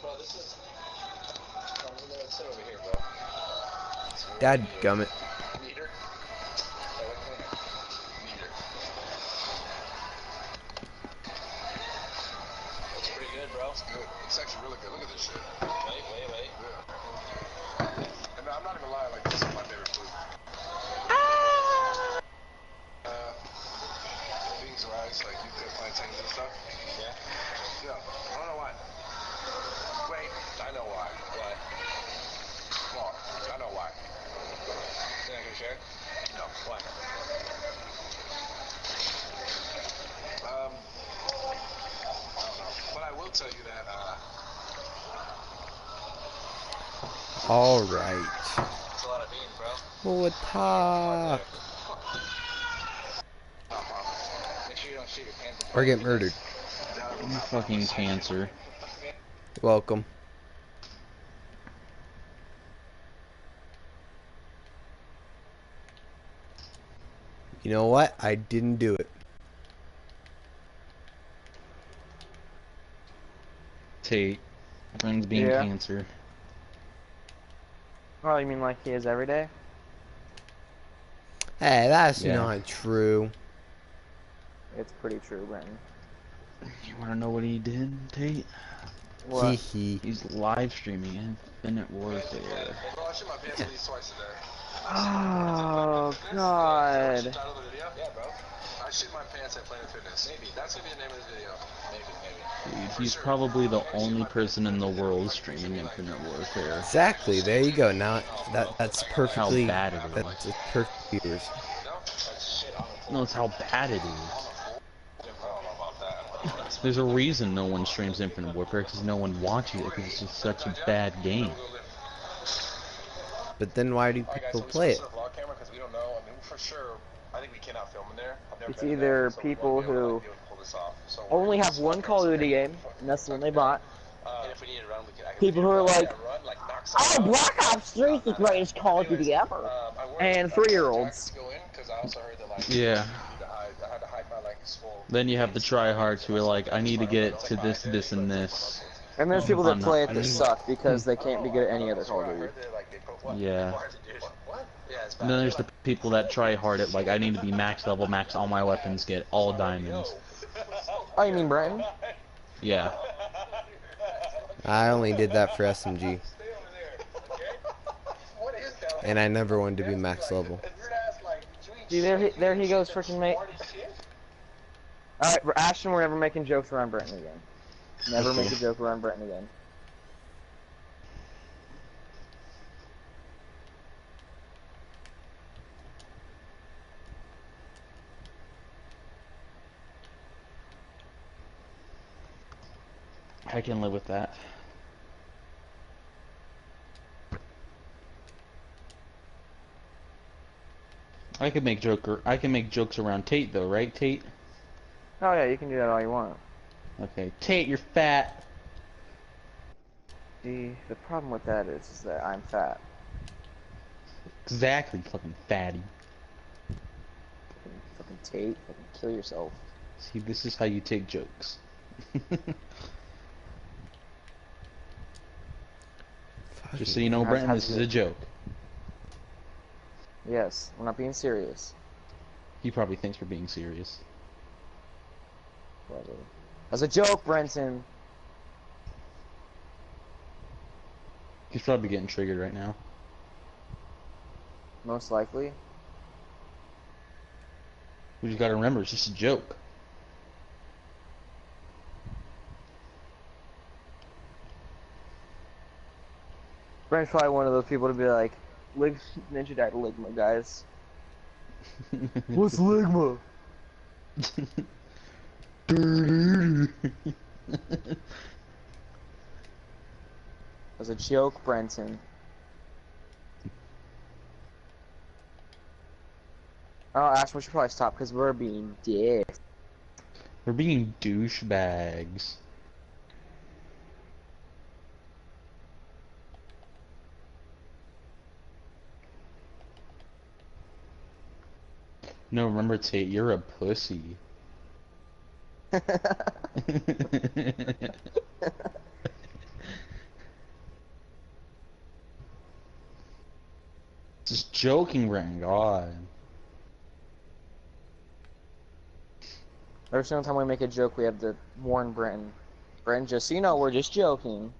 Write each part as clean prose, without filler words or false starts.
Bro, this is. Sit over here, bro. Dadgummit. Meter. Meter. Looks pretty good, bro. It's good. It's actually really good. Look at this shit. Wait. Yeah. And I'm not even lying, like, this is my favorite food. Beans, rice, like, you cook plantains and stuff. Yeah. Yeah. I don't know why. Wait, I know why. Why? Well, I know why. You're not gonna share? No. Why? I don't know. But I will tell you that, Alright. That's a lot of beans, bro. What talk? Make sure you don't shoot your pants. Or get murdered. You fucking cancer. Welcome. You know what? I didn't do it. Tate. Friends being Yeah. cancer. Oh, you mean like he is every day? Hey, that's Yeah. not true. It's pretty true, Brenton. You wanna know what he did, Tate? What? Hee. He's live streaming Infinite Warfare. bro, I shit my pants at least twice a day. Oh, God. Title of the video? Yeah, bro. I shit my pants at Planet Fitness. Maybe. That's gonna be the name of this video. Maybe. Dude, he's probably the only person in the world streaming Infinite Warfare. Exactly. There you go. Now that's perfectly. bad it is. That's perfect viewers. No? That's shit on the floor. No, it's how bad it is. I don't know about that. There's a reason no one streams Infinite Warfare, because no one watches it, because it's just such a bad game. But then why do Alright, guys, people so we play it? switched to the vlog camera because we don't know. I mean, for sure, I think we cannot film in there. I've never It's been in either there, so we won't people be able to, who like, be able to pull this off. So we're only gonna have just one walk Call of around Duty and game, and that's the one they bought. And if we need to run, we can. People who are like, run, like, knock oh, someone out. Black Ops 3 is the greatest Call of Duty ever. I wore And jackets 3-year-olds. to go in, 'cause I also heard that, like, Yeah. I had to hide my, like, swole. Then you have the tryhards who are like, I need to get to this, this, and this. And there's people that I'm not- play it I that mean- suck because they can't be good at any other Call I of Duty. heard that, like, they put what? Yeah. What? Yeah, it's And bad. then there's the people that try hard at, like, I need to be max level, max all my weapons, get all diamonds. Oh, you mean Brenton? Yeah. I only did that for SMG, What is that? and I never wanted to be max level. See, there he goes, freaking mate. Alright, Ashton, we're never making jokes around Brenton again. Never make a joke around Brenton again. I can live with that. I can make jokes around Tate though, right, Tate? Oh yeah, you can do that all you want. Okay, Tate, you're fat. See, the problem with that is that I'm fat. Exactly, fucking fatty. Fucking Tate, fucking kill yourself. See, this is how you take jokes. Just so you know, That's Brenton, how this you is do a it. joke. Yes, we're not being serious. He probably thinks we're being serious. Probably. As a joke, Brenton. He's probably getting triggered right now. Most likely. We just gotta remember, it's just a joke. Brent's probably one of those people to be like, Ninja died Ligma, guys. What's Ligma? As a joke, Brenton. Oh, Ash, we should probably stop because we're being dicks. We're being douchebags. No, remember, Tate, you're a pussy. joking, Brent. God. Every single time we make a joke, we have to warn Brenton. Brenton, just so you know, we're just joking.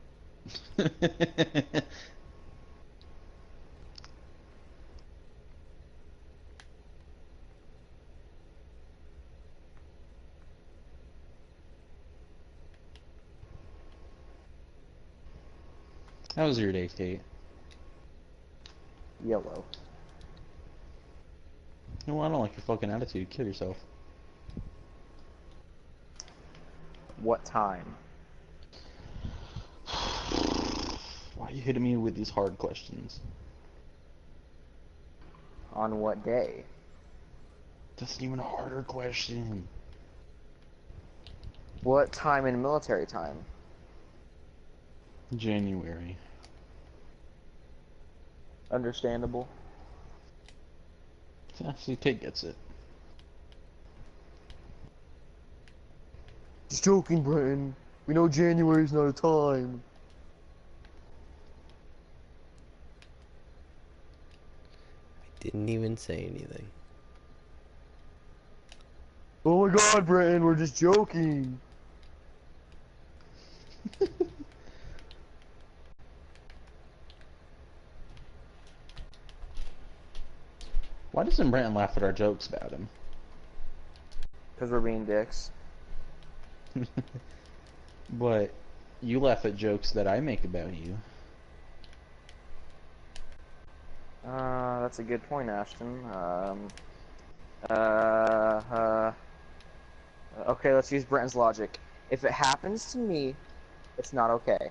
How was your day, Kate? Yellow. No, I don't like your fucking attitude. Kill yourself. What time? Why are you hitting me with these hard questions? On what day? That's even a harder question. What time in military time? January. Understandable. Actually, Tate gets it. Just joking, Brenton. We know January's not a time. Didn't even say anything. Oh my god, Brenton, we're just joking. Why doesn't Brandon laugh at our jokes about him? Because we're being dicks. But you laugh at jokes that I make about you. That's a good point, Ashton. Okay, let's use Brenton's logic. If it happens to me, it's not okay.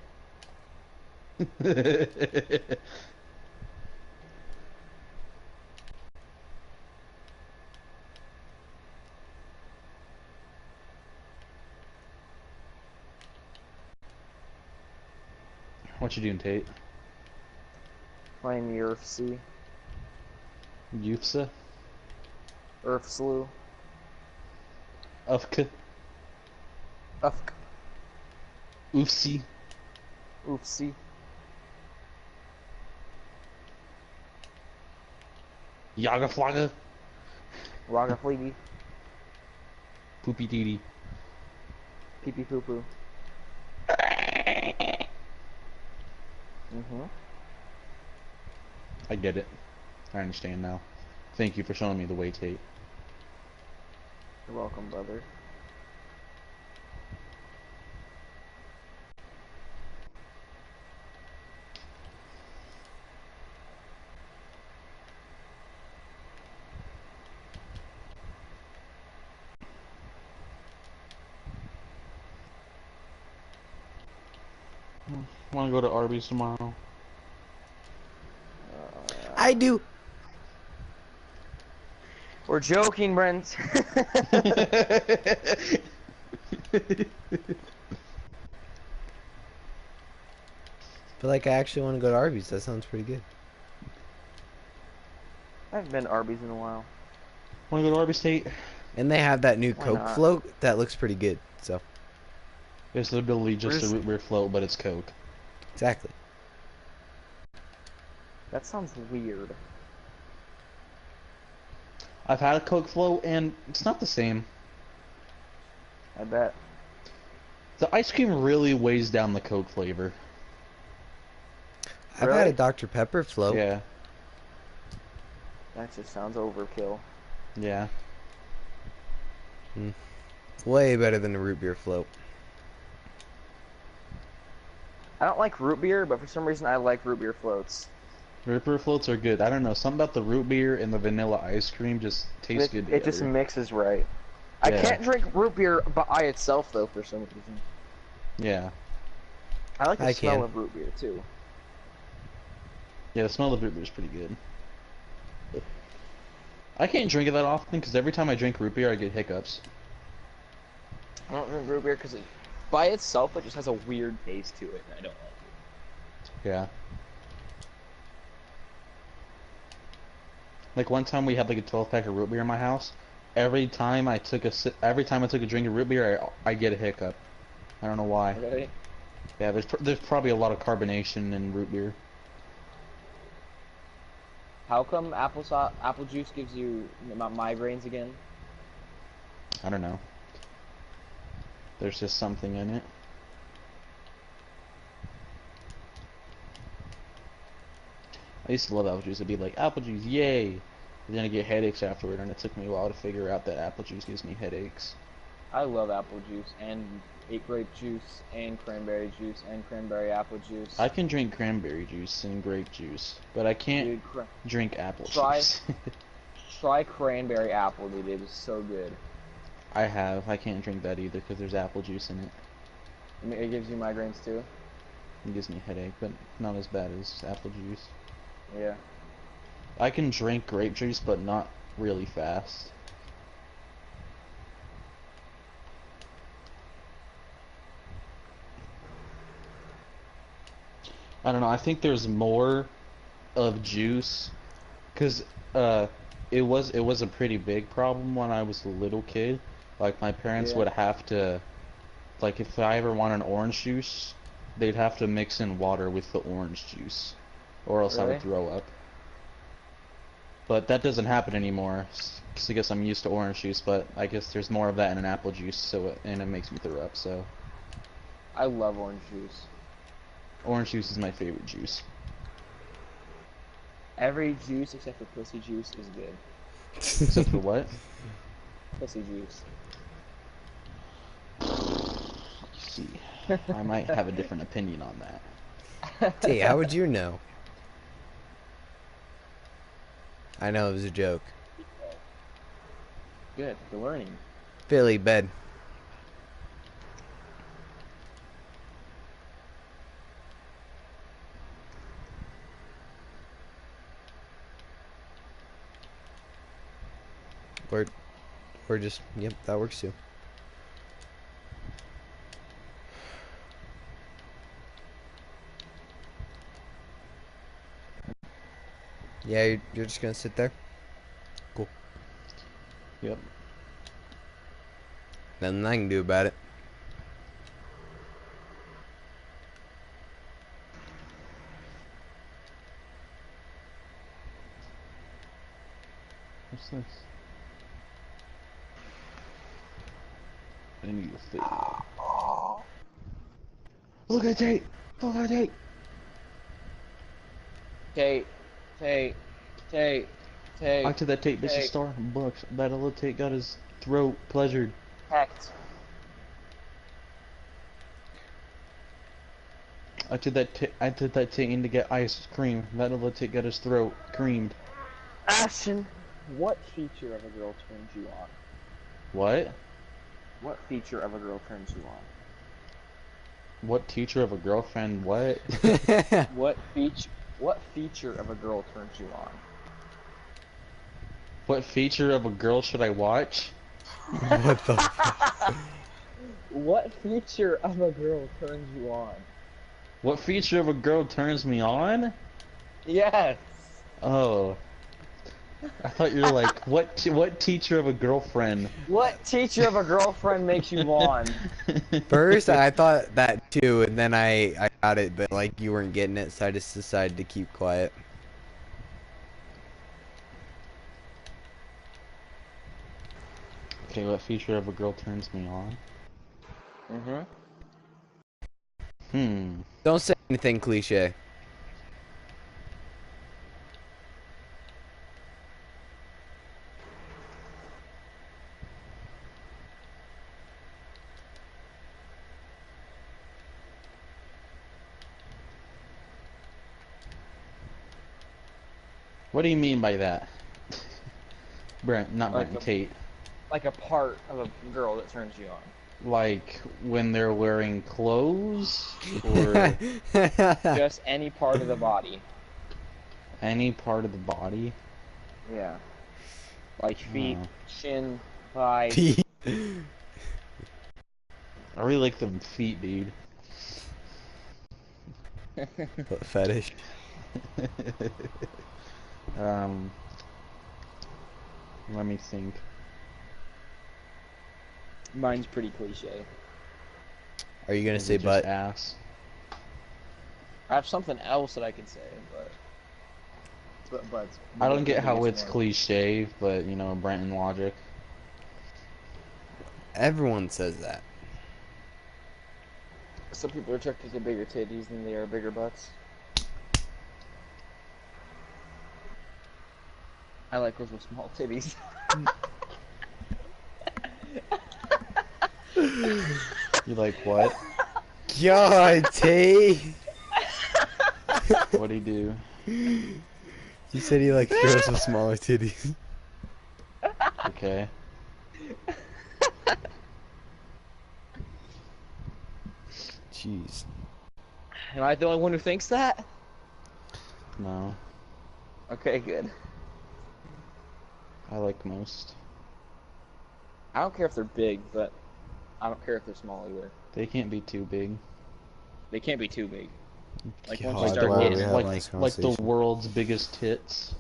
What you doing, Tate? Playing the UFC. Youthsa? Earth Slew. Ufka? Ufk. Oofsie? Oofsie. Yaga Flaga? Raga Fleety. Poopy Dee Pee pee poo poo. Mm-hmm. I get it. I understand now. Thank you for showing me the way, Tate. You're welcome, brother. Wanna go to Arby's tomorrow? I do. We're joking, Brent. But like, I actually want to go to Arby's. That sounds pretty good. I haven't been to Arby's in a while. Wanna go to Arby's, Tate? And they have that new Why Coke not? float that looks pretty good. So It's literally just Where's- a root beer float, but it's Coke. exactly. That sounds weird. I've had a Coke float, and it's not the same. I bet. The ice cream really weighs down the Coke flavor. I've had Really? a Dr. Pepper float. Yeah, That just sounds overkill. yeah. Way better than the root beer float. I don't like root beer, but for some reason I like root beer floats. Root beer floats are good. I don't know, something about the root beer and the vanilla ice cream just tastes good It just together. mixes right. I Yeah. can't drink root beer by itself though for some reason. Yeah. I like the I smell can. of root beer too. Yeah, the smell of root beer is pretty good. I can't drink it that often because every time I drink root beer, I get hiccups. I don't drink root beer because by itself it just has a weird taste to it, and I don't like it. Yeah. Like one time we had like a 12-pack of root beer in my house. Every time I took a drink of root beer, I get a hiccup. I don't know why. Really? Yeah, there's probably a lot of carbonation in root beer. How come apple juice gives you migraines again? I don't know. There's just something in it. I used to love apple juice. It'd be like, apple juice, yay! But then I get headaches afterward, and it took me a while to figure out that apple juice gives me headaches. I love apple juice and grape juice and cranberry juice and cranberry apple juice. I can drink cranberry juice and grape juice, but I can't Dude, drink apple Try- juice. try cranberry apple, dude. It is so good. I can't drink that either because there's apple juice in it. It gives you migraines too. It gives me a headache, but not as bad as apple juice. Yeah. I can drink grape juice, but not really fast. I don't know, I think there's more of juice, cause it was a pretty big problem when I was a little kid. Like my parents Yeah. would have to, like if I ever want an orange juice, they'd have to mix in water with the orange juice, or else I Really? would throw up. But that doesn't happen anymore, cause I guess I'm used to orange juice, but I guess there's more of that in an apple juice, and it makes me throw up, so. I love orange juice. Orange juice is my favorite juice. Every juice except for pussy juice is good. Except for what? Pussy juice. See, I might have a different opinion on that. Hey, how would you know? I know it was a joke. Good. You're learning. Philly, bed. Or just, yep, that works too. Yeah, you're just gonna sit there? Cool. Yep. Nothing I can do about it. What's this? I need to think. Look at Tate! Look at Tate! Tate. I took that Tate bitch's Tate. star books. That little Tate got his throat pleasured. Hecked. I took that Tate in to get ice cream. That little Tate got his throat creamed. Ashton, what feature of a girl turns you on? What? What feature of a girl turns you on? What teacher of a girlfriend? What? What feature of a girl turns you on? What feature of a girl should I watch? What the fuck? What feature of a girl turns you on? What feature of a girl turns me on? Yes. Oh. I thought you were like, what teacher of a girlfriend? What teacher of a girlfriend makes you on? First, I thought that too, and then I got it, but like you weren't getting it, so I just decided to keep quiet. Okay, what feature of a girl turns me on? Mm-hmm. Don't say anything cliche. What do you mean by that? Brent, not Like Brent, a- Tate. Like a part of a girl that turns you on. Like when they're wearing clothes or Just any part of the body. any part of the body. Yeah. Like feet, Oh. chin, thighs. Pete. I really like them feet, dude. What fetish? Let me think. Mine's pretty cliche. Are you gonna Is say it just butt? ass? I have something else that I could say, but butts. I don't get how biggest it's one. cliche, but you know, Brenton logic. Everyone says that. Some people are attracted to bigger titties than they are bigger butts. I like girls with small titties. You like what? God, T. What'd he do? He said he likes girls with smaller titties. Okay. Jeez. Am I the only one who thinks that? No, Okay, good. I like most. I don't care if they're big, but I don't care if they're small either. They can't be too big. They can't be too big. Like once God, you start why are we getting, having like this the conversation? world's biggest tits.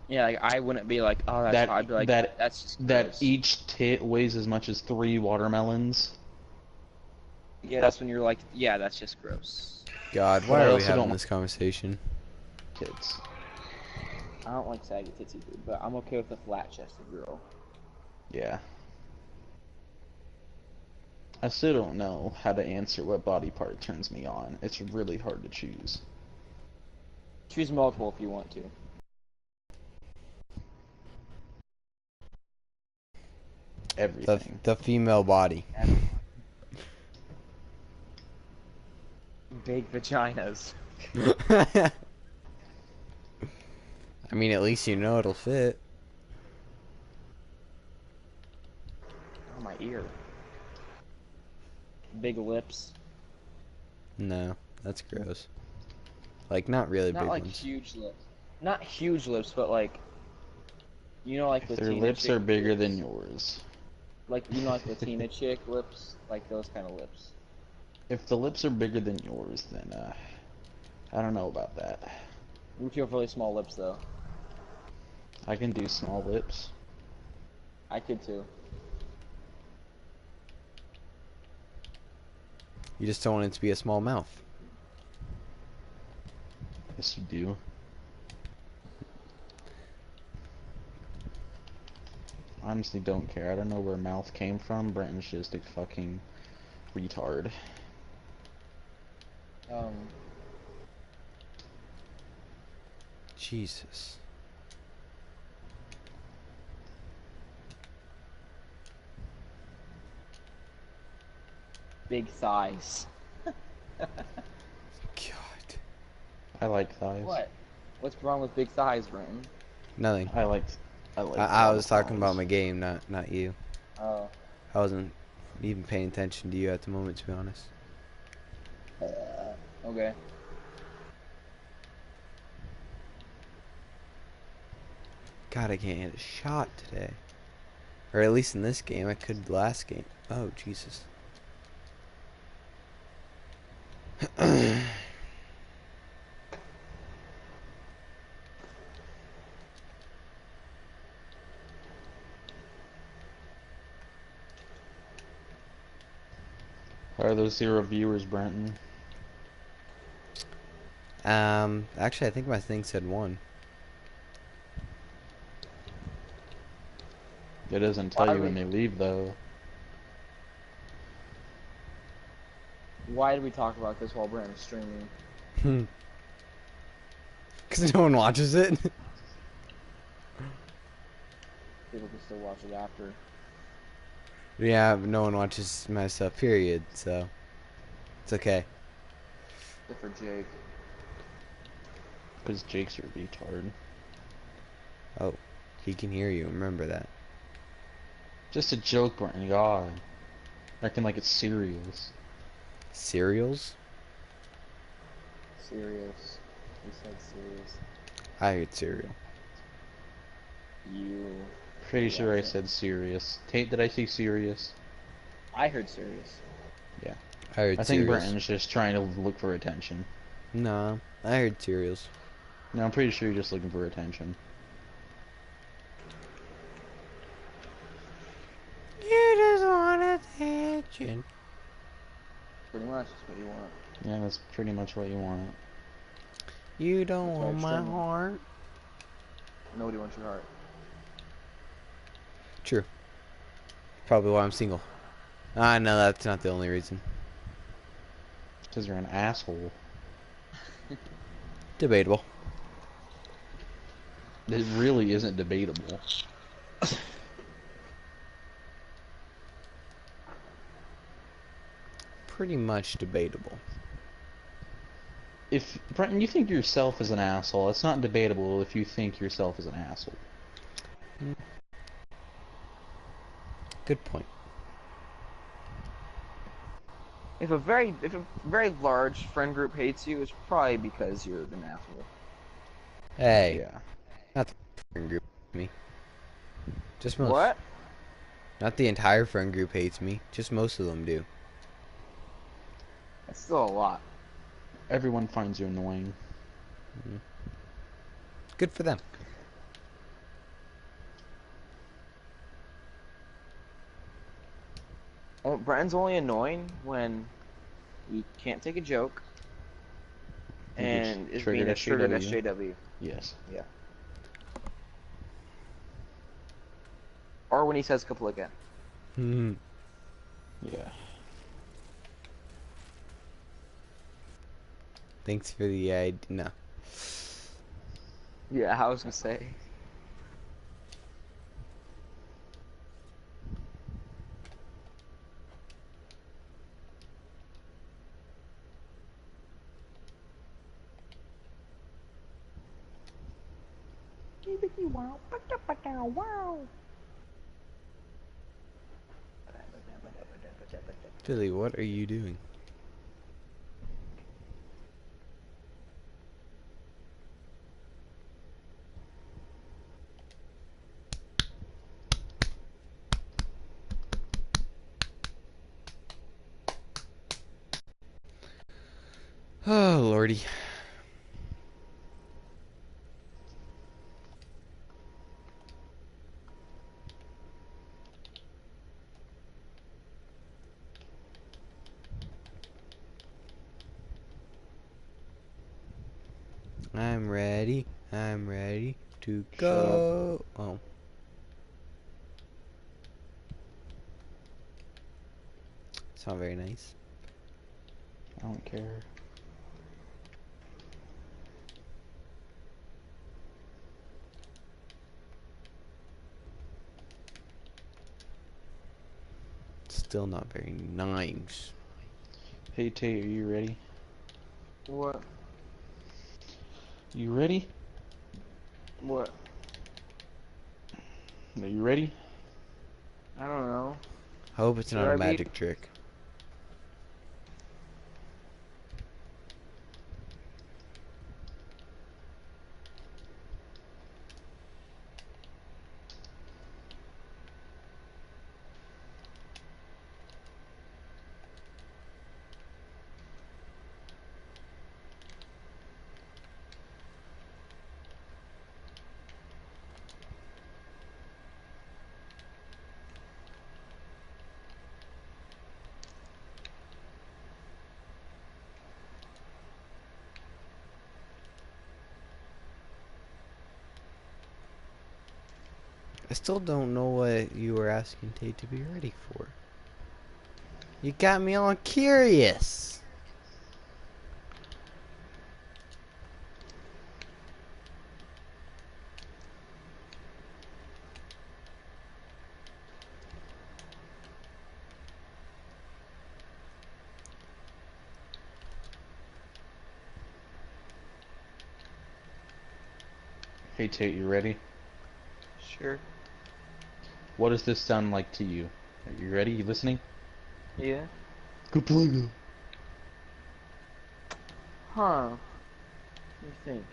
yeah, like I wouldn't be like, oh, that's That- hot. I'd be like, that- that's just That gross. each tit weighs as much as 3 watermelons. Yeah, that's when you're like, yeah, that's just gross. God, But why I are we also having don't- this conversation? Tits. I don't like saggy tits either, but I'm okay with a flat-chested girl. Yeah. I still don't know how to answer what body part turns me on. It's really hard to choose. Choose multiple if you want to. Everything. The female body. Big vaginas. I mean, at least you know it'll fit. Oh, my ear. Big lips. No, that's gross. Like, not really Not big like ones. huge lips. Not huge lips, but like, you know, like If their Latina lips chick are bigger lips? than yours. Like, you know, like Latina chick lips, like those kind of lips. If the lips are bigger than yours, then I don't know about that. We feel really small lips though. I can do small lips. I could too. You just don't want it to be a small mouth. Yes, you do. Honestly, don't care. I don't know where mouth came from. Brenton's just a fucking retard. Jesus. Big thighs. God. I like thighs. What? What's wrong with big thighs, Brenton? Nothing. I like. I long was talking about thighs. my game, not you. Oh. I wasn't even paying attention to you at the moment, to be honest. Okay. God, I can't hit a shot today. Or at least in this game. I could last game. Oh, Jesus. How are those 0 viewers, Brenton? Actually, I think my thing said 1. It doesn't tell Why you we- when they leave, though. Why did we talk about this while Brenton's streaming? Because no one watches it. People can still watch it after. Yeah, but no one watches my stuff, period, so it's okay. Except for Jake. Because Jake's a retard. Oh, he can hear you, remember that. Just a joke, Brenton. God. Acting like it's serious. Cereals? Serious. He said serious. I heard cereal. You. Pretty Yeah, sure I yeah. said serious. Tate, did I say serious? I heard serious. I heard I think cereals. Brenton's just trying to look for attention. No, I heard cereals. No, I'm pretty sure you're just looking for attention. You just want attention. Pretty much that's what you want. Yeah, that's pretty much what you want. You don't That's why want I'm my streaming. heart. Nobody wants your heart. True. Probably why I'm single. Ah, no, that's not the only reason. Because you're an asshole. Debatable. It really isn't debatable. Pretty much debatable. If Brenton, you think yourself is an asshole, it's not debatable if you think yourself is an asshole. Good point. If a very large friend group hates you, it's probably because you're an asshole. Hey, Yeah. not the friend group hates me. Just most. What? Not the entire friend group hates me. Just most of them do. That's still a lot. Everyone finds you annoying. Good for them. Oh, Brenton's only annoying when he can't take a joke He and gets is being a triggered SJW. SJW. Yes. Yeah. Or when he says kapla again. Yeah. Thanks for the idea. No. Yeah, I was gonna say. Billy, what are you doing? Oh, lordy. I'm ready. I'm ready to go. Oh. It's not very nice. I don't care. Still not very nice. Hey Tay, are you ready? What? You ready? What? Are you ready? I don't know. Hope it's Should not I a be? magic trick. I still don't know what you were asking Tate to be ready for. You got me all curious. Hey Tate, you ready? Sure. What does this sound like to you? Are you ready? You listening? Yeah. Kaplunga. Huh. What do you think?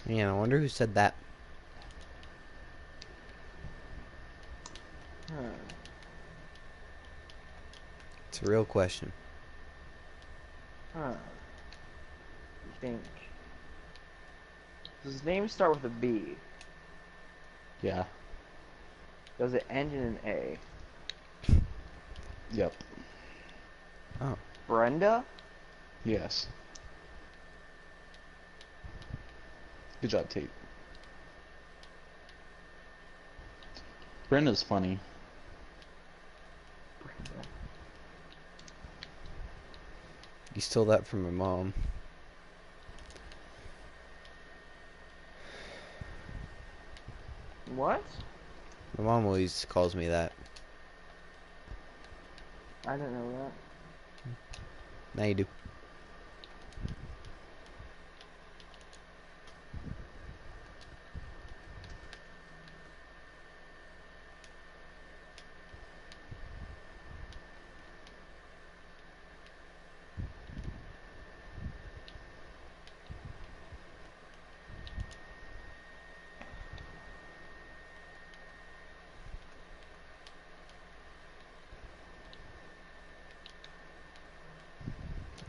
Man, I wonder who said that. Huh. It's a real question. Huh. You think? Does his name start with a B? Yeah. Does it end in an A? Yep. Oh. Brenda? Yes. Good job, Tate. Brenda's funny. You stole that from my mom. What? My mom always calls me that. I didn't know that. Now you do.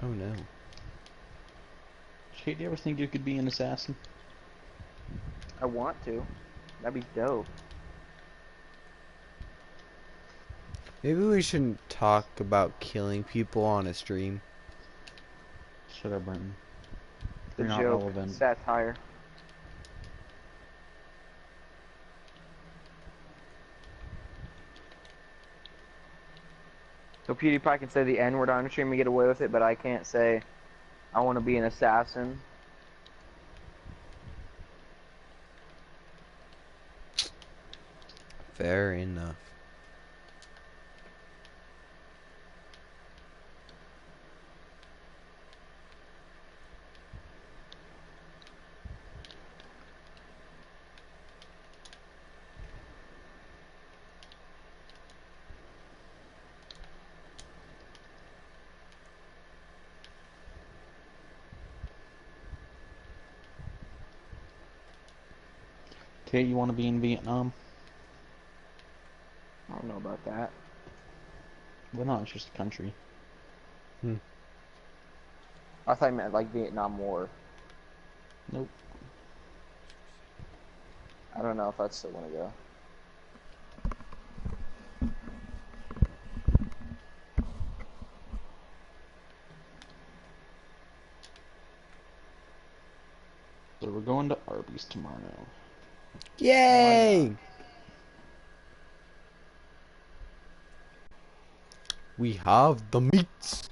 Oh no. Tate, do you ever think you could be an assassin? I want to. That'd be dope. Maybe we shouldn't talk about killing people on a stream. Shut up, Brenton. The You're not joke. relevant. Satire. So PewDiePie can say the N-word on the stream and get away with it, but I can't say I want to be an assassin. Fair enough. Tate, you want to be in Vietnam? I don't know about that. Well, not, it's just a country. I thought you meant like Vietnam War. Nope. I don't know if I'd still want to go. So we're going to Arby's tomorrow. Yay! We have the meats.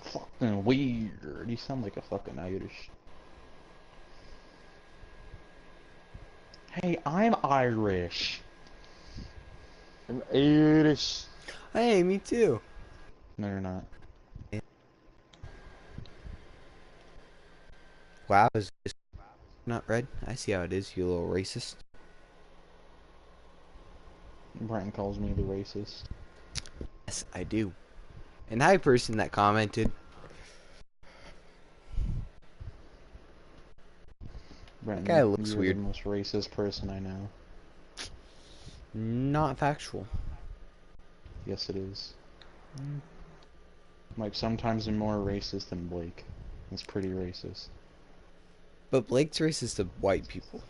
Fucking weird. You sound like a fucking Irish. Hey, I'm Irish. I'm Irish. Hey, me too. No, you're not. Wow, is this not red? I see how it is, you little racist. Brenton calls me the racist. Yes, I do. And hi, person that commented. Brenton, guy looks you're weird. the most racist person I know. Not factual. Yes, it is. Like, sometimes I'm more racist than Blake. It's pretty racist. But Blake's racist to white people.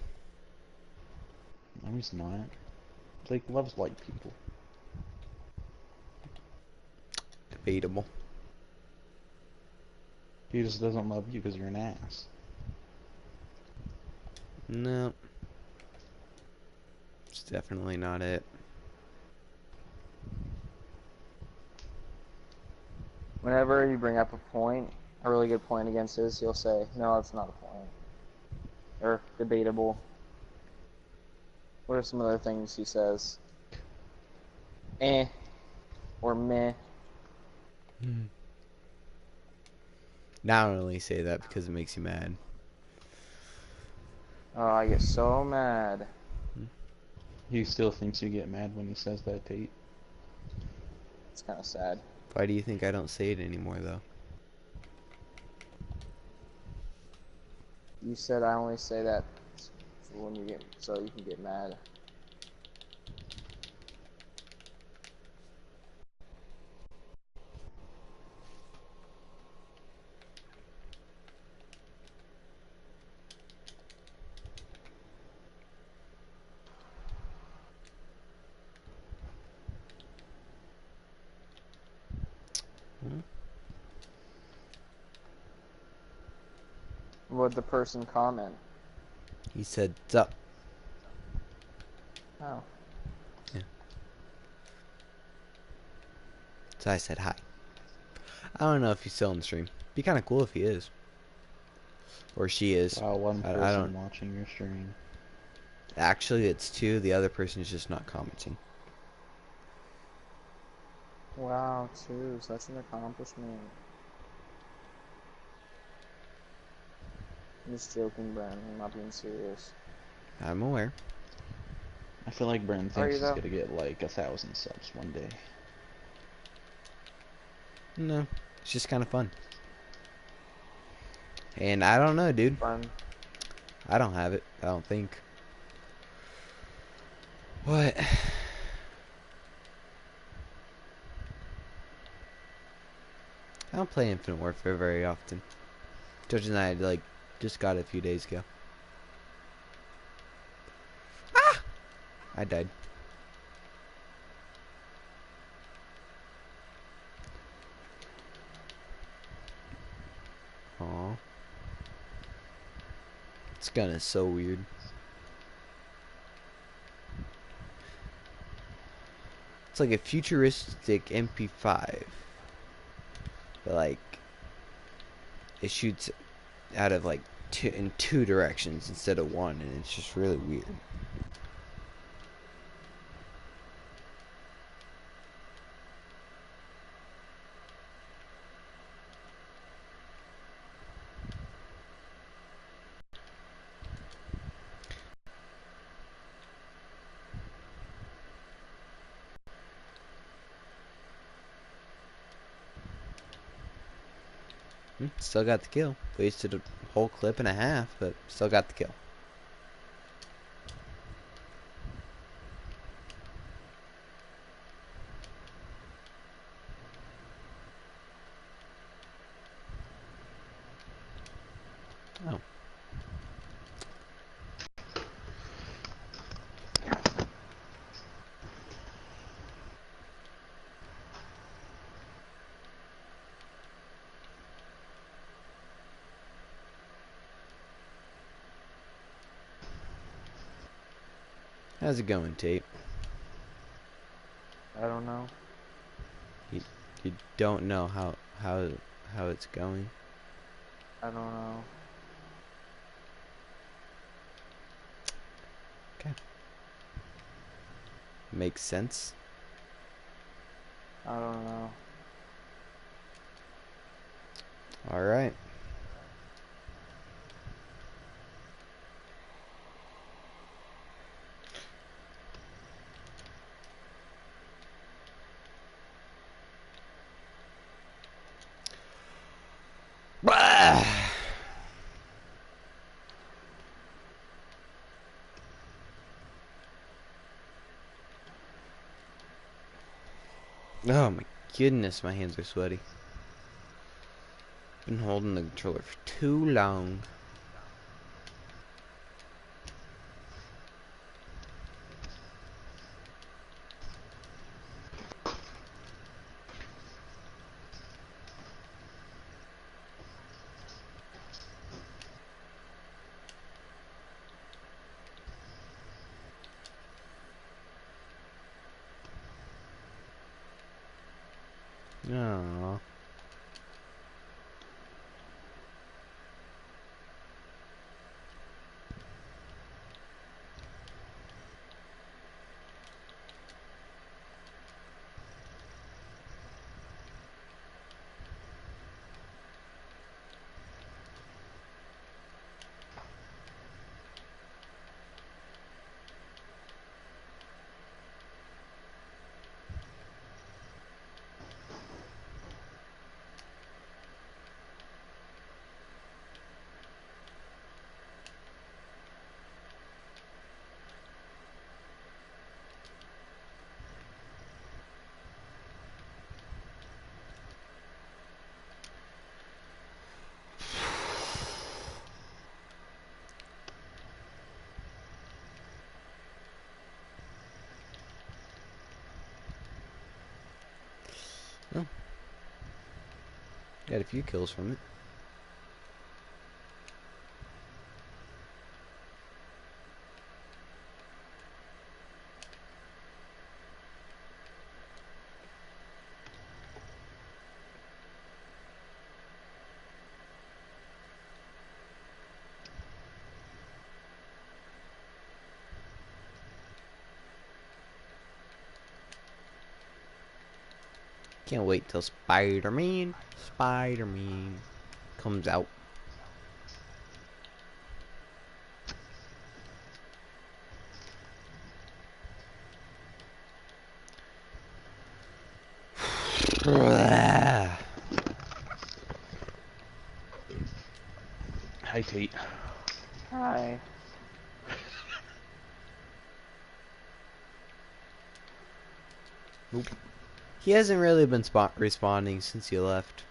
No, he's not. Blake loves white people. Debatable. He just doesn't love you because you're an ass. No. It's definitely not it. Whenever you bring up a point, a really good point against this, he'll say, no, that's not a point. Or debatable. What are some other things he says? Eh. Or meh. Now I only say that because it makes you mad. Oh, I get so mad. He still thinks you get mad when he says that, Tate. It's kind of sad. Why do you think I don't say it anymore, though? You said I only say that when you get, so you can get mad. did the person comment? He said, "Sup." Oh. So I said hi. I don't know if he's still on the stream. Be kind of cool if he is. Or she is. Wow, one I person don't. watching your stream. Actually, it's two. The other person is just not commenting. Wow, two. Such an accomplishment. I'm just joking, Brandon. I'm not being serious. I'm aware. I feel like Brandon Are thinks you he's though? gonna get like 1,000 subs one day. No, it's just kind of fun. And I don't know, dude. Fun. I don't have it. I don't think. What? I don't play Infinite Warfare very often. Judge and I like just got it a few days ago. Ah! I died. Aw. This gun is so weird. It's like a futuristic MP5. But like it shoots out of like in two directions instead of one, and it's just really weird. Still got the kill. Wasted a whole clip and a half, but still got the kill. Oh. How's it going, Tate? I don't know. You don't know how it's going. I don't know. Okay. Makes sense. I don't know. All right. Bah! Oh my goodness, my hands are sweaty. Been holding the controller for too long. Aww. Oh. Got a few kills from it. Can't wait till Spider-Man comes out. Hi, Tate. Hi. He hasn't really been responding since you left.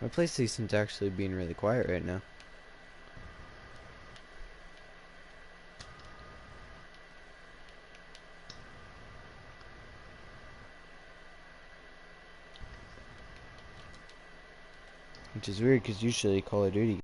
My PlayStation's actually being really quiet right now. Which is weird because usually Call of Duty.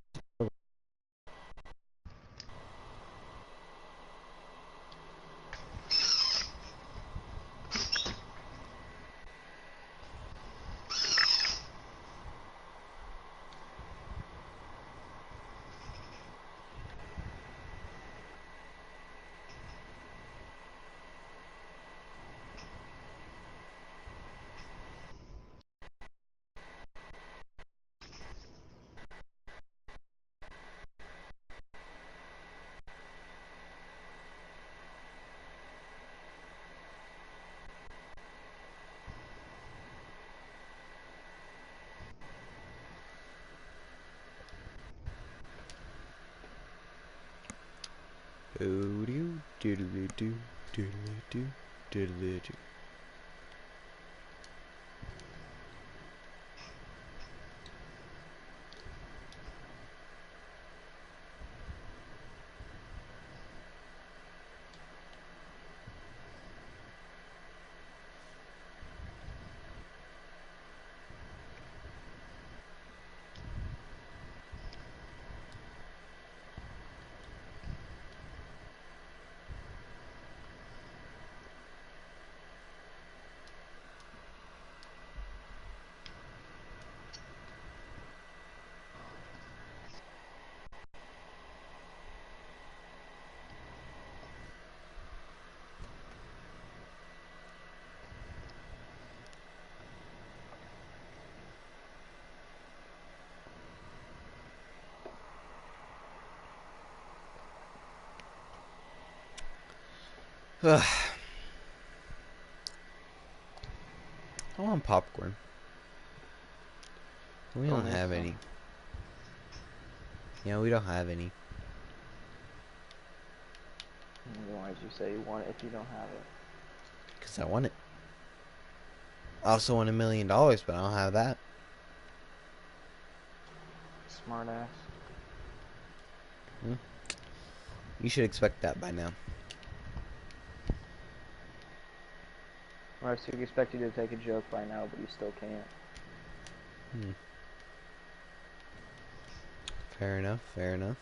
Doodoo doodoo doo doodoo doo doodoo doo. Ugh. I want popcorn. We Go don't make have some. any. Yeah, we don't have any. Why did you say you want it if you don't have it? Because I want it. I also want $1 million, but I don't have that. Smart ass. You should expect that by now. I was expect you to take a joke by now, but you still can't. Fair enough, fair enough.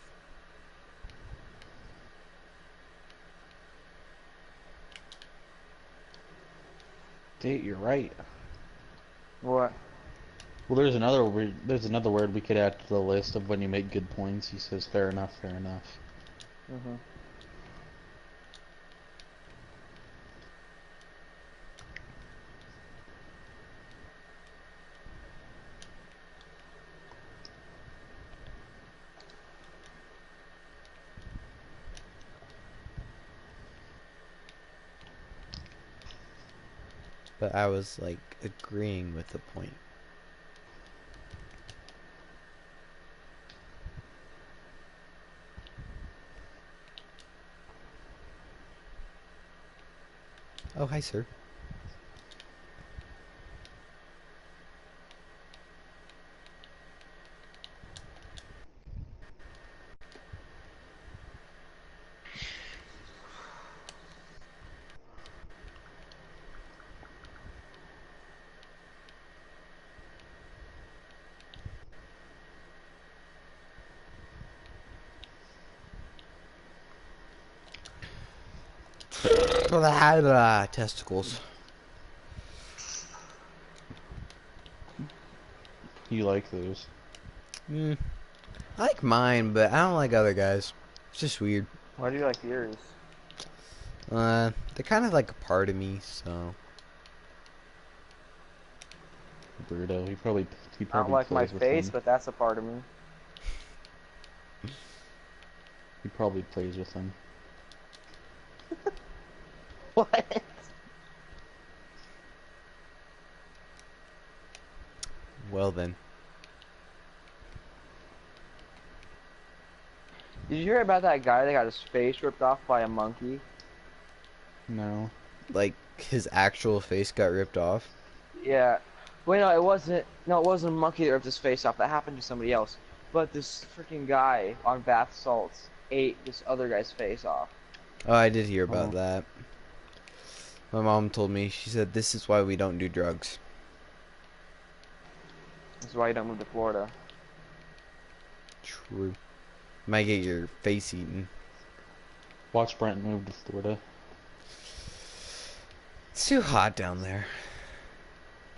Tate, you're right. What? Well, there's another word. There's another word we could add to the list of when you make good points. He says, "Fair enough, fair enough." Mm-hmm. But I was like agreeing with the point. Oh, hi, sir. Testicles. You like those? Mm, I like mine, but I don't like other guys. It's just weird. Why do you like yours? They're kind of like a part of me, so. Weirdo. He I don't probably like my plays with face, them. but that's a part of me. He probably plays with them. What? Well then. Did you hear about that guy that got his face ripped off by a monkey? No. Like, his actual face got ripped off. Yeah. Wait, no, it wasn't. No, it wasn't a monkey that ripped his face off. That happened to somebody else. But this freaking guy on bath salts ate this other guy's face off. Oh, I did hear about Oh. that. My mom told me, she said, this is why we don't do drugs. That's why you don't move to Florida. True. Might get your face eaten. Watch Brent move to Florida. It's too hot down there.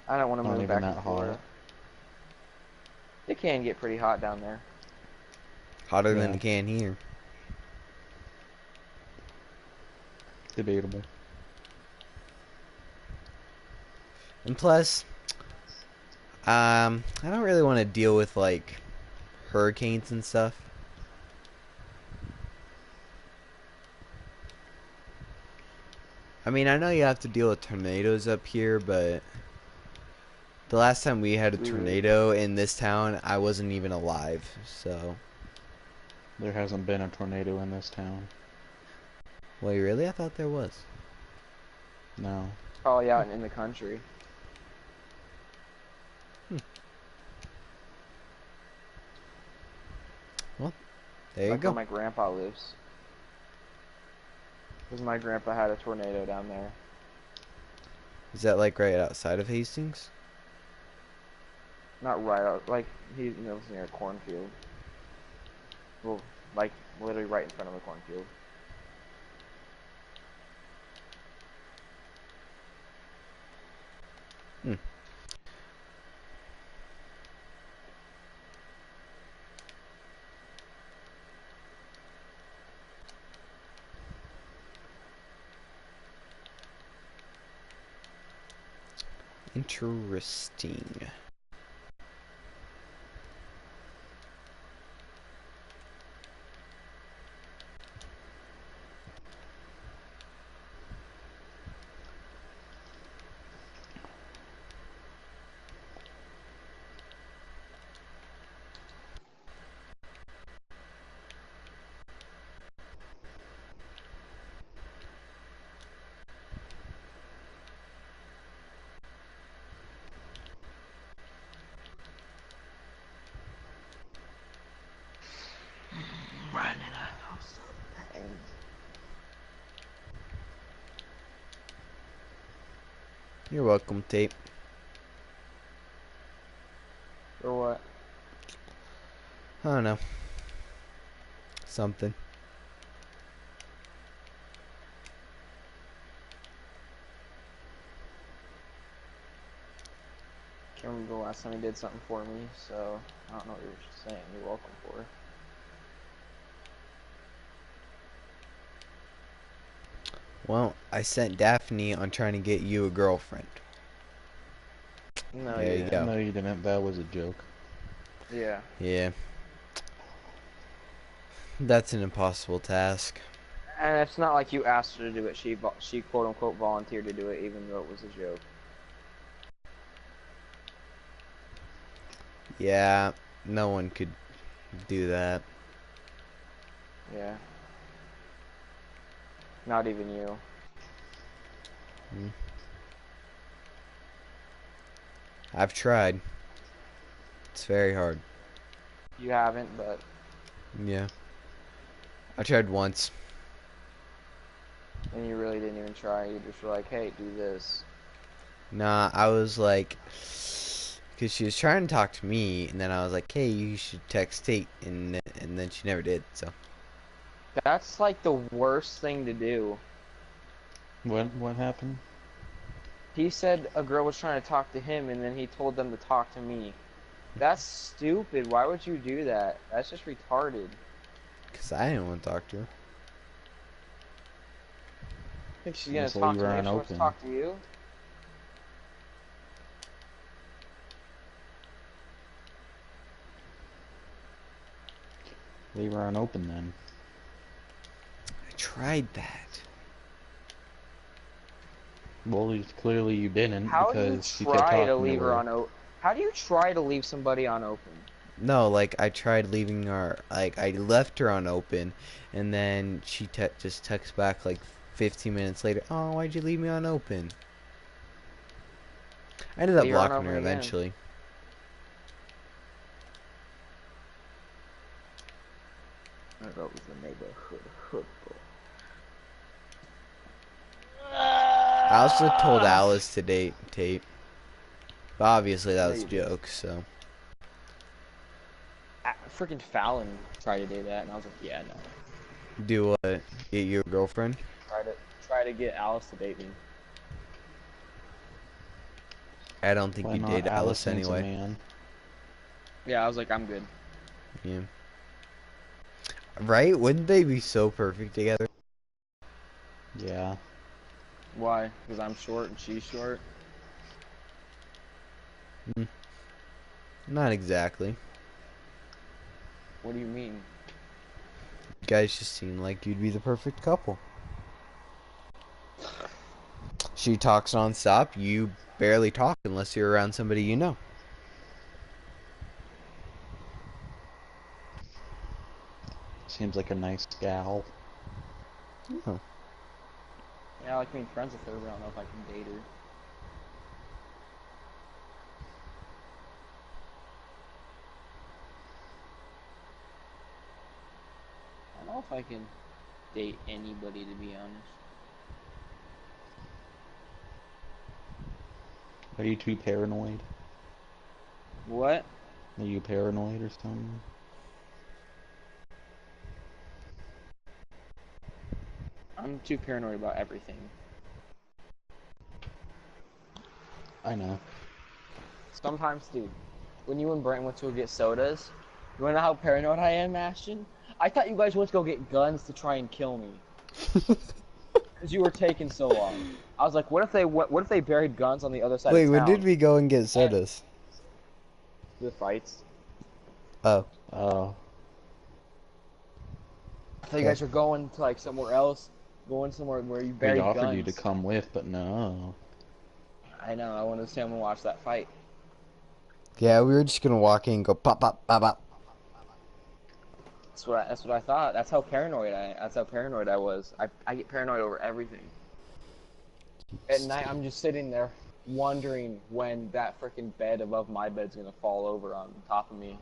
I don't want to Not move even back that to Florida. hot. It can get pretty hot down there. Hotter than Yeah. it can here. Debatable. And plus, I don't really want to deal with, like, hurricanes and stuff. I mean, I know you have to deal with tornadoes up here, but the last time we had a tornado in this town, I wasn't even alive, so. There hasn't been a tornado in this town. Wait, really? I thought there was. No. Probably out in the country. There you Like go. where my grandpa lives. Because my grandpa had a tornado down there. Is that, like, right outside of Hastings? Not right out, like, he lives near a cornfield. Well, like, literally right in front of a cornfield. Hmm. Interesting. Running out of something. You're welcome, Tape. Or what? I don't know. Something. Can't remember the last time he did something for me, so I don't know what you're saying. You're welcome for. Well, I sent Daphne on trying to get you a girlfriend. No, There you yeah. go. No, you didn't. That was a joke. Yeah. Yeah. That's an impossible task. And it's not like you asked her to do it. She quote unquote volunteered to do it, even though it was a joke. Yeah, no one could do that. Yeah. Not even you. I've tried. It's very hard. You haven't, but Yeah. I tried once. and you really didn't even try. You just were like, hey, do this. Nah, I was like, because she was trying to talk to me, and then I was like, hey, you should text Tate, and then she never did, so. That's like the worst thing to do. What happened? He said a girl was trying to talk to him, and then he told them to talk to me. That's stupid. Why would you do that? That's just retarded. Because I didn't want to talk to her. Think she's gonna Just talk leave to her me if she wants to unopened. talk to you? Leave her unopened then. I tried that. Well, clearly you didn't How do you because she kept try to talking leave to her her. on open? How do you try to leave somebody on open? No, like, I tried leaving her, like, I left her on open, and then she just texts back, like, 15 minutes later, oh, why'd you leave me on open? I ended up Leave her on blocking open her again. eventually. That was the neighborhood football. I also told Alice to date Tate. But obviously that No, was a you didn't. joke, so. Freaking Fallon tried to do that, and I was like, yeah, no. Do what? Get your girlfriend? Try to get Alice to date me. I don't think Why you not? date Alice Alice needs a anyway. man. Yeah, I was like, I'm good. Yeah. Right? Wouldn't they be so perfect together? Yeah. Why? Because I'm short and she's short. Not exactly. What do you mean? You guys just seem like you'd be the perfect couple. She talks nonstop. You barely talk unless you're around somebody you know. Seems like a nice gal. Oh. Yeah, I like being friends with her, but I don't know if I can date her. I don't know if I can date anybody, to be honest. Are you too paranoid? What? Are you paranoid or something? I'm too paranoid about everything. I know. Sometimes, dude, when you and Brent went to go get sodas, you wanna know how paranoid I am, Ashton? I thought you guys went to go get guns to try and kill me. Because you were taking so long. I was like, what if they buried guns on the other side Wait, of when town? did we go and get sodas? The fights. Oh. Oh. I thought you guys were going to like somewhere else, going somewhere where you We buried offered guns. you to come with, but no. I know. I wanted to stay home and watch that fight. Yeah, we were just gonna walk in and go pop, pop, pop, pop. That's what I thought. That's how paranoid I was. I get paranoid over everything. At night, I'm just sitting there wondering when that freaking bed above my bed's gonna fall over on top of me.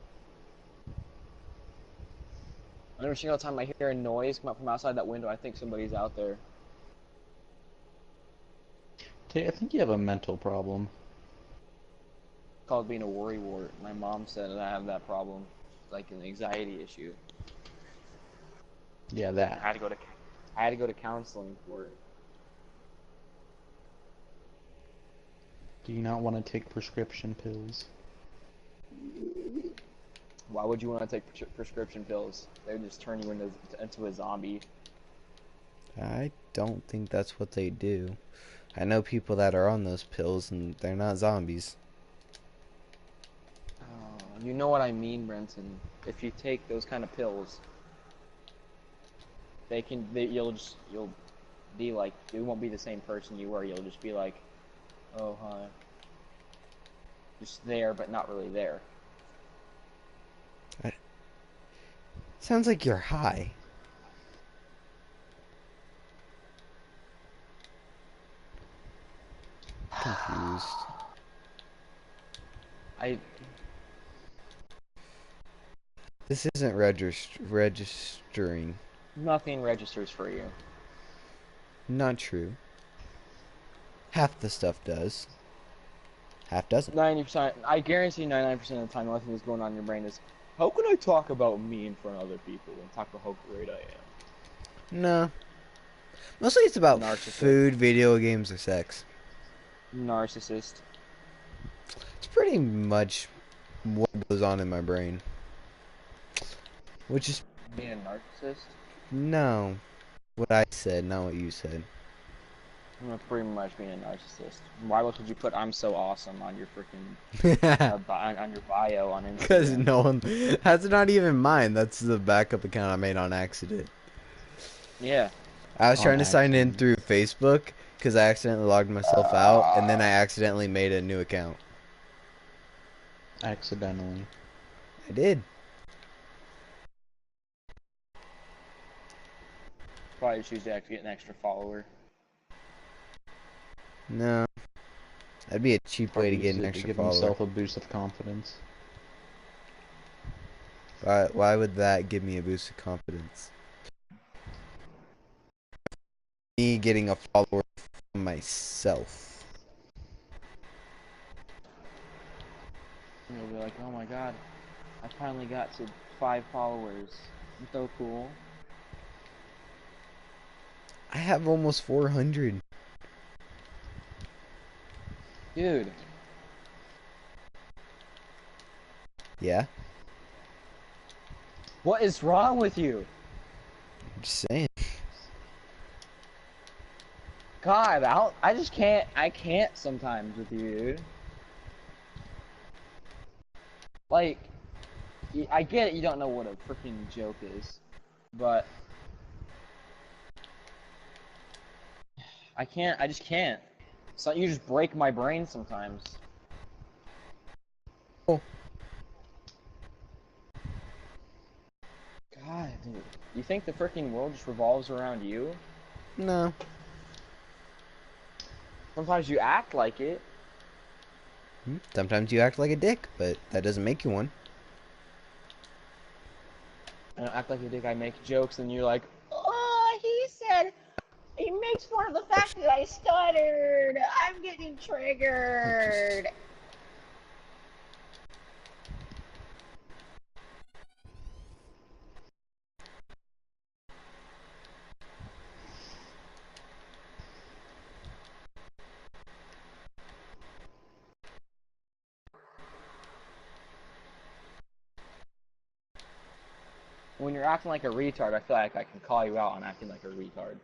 Every single time I hear a noise come up from outside that window, I think somebody's out there. I think you have a mental problem. It's called being a worrywart. My mom said that I have that problem, like an anxiety issue. Yeah, I that. had to go to counseling for it. Do you not want to take prescription pills? Why would you want to take prescription pills? They would just turn you into a zombie. I don't think that's what they do. I know people that are on those pills and they're not zombies. Oh, you know what I mean, Brenton. If you take those kind of pills, you'll be like, you won't be the same person you were. You'll just be like, oh hi, just there but not really there. Sounds like you're high. confused. This isn't registering. Nothing registers for you. Not true. Half the stuff does. Half doesn't. 90%. I guarantee 99% of the time, the only thing that's going on in your brain is, how can I talk about me in front of other people and talk about how great I am? No. Mostly it's about Narcissist. food, video games, or sex. Narcissist. It's pretty much what goes on in my brain. Which is, Being a narcissist? no. What I said, not what you said. That's pretty much being a narcissist. Why would you put "I'm so awesome" on your freaking on your bio on Instagram? Because no one. That's not even mine. That's the backup account I made on accident. Yeah. I was On trying to sign in accident. through Facebook because I accidentally logged myself out, and then I accidentally made a new account. Accidentally. I did. Probably choose to actually get an extra follower. No. That'd be a cheap way to get an Use it extra give follower. himself a boost of confidence. Why would that give me a boost of confidence? Me getting a follower from myself. You'll be like, oh my god, I finally got to 5 followers. It's so cool. I have almost 400. Dude, Yeah? what is wrong with you? I'm just saying. God, I just can't, I can't sometimes with you, dude. Like, I get it, you don't know what a freaking joke is, but I just can't. So you just break my brain sometimes. Oh. God, dude. You think the freaking world just revolves around you? No. Sometimes you act like it. Sometimes you act like a dick, but that doesn't make you one. I don't act like a dick, I make jokes and you're like, oh, he said, he makes fun of the fact that I stuttered. I'm getting triggered. When you're acting like a retard, I feel like I can call you out on acting like a retard.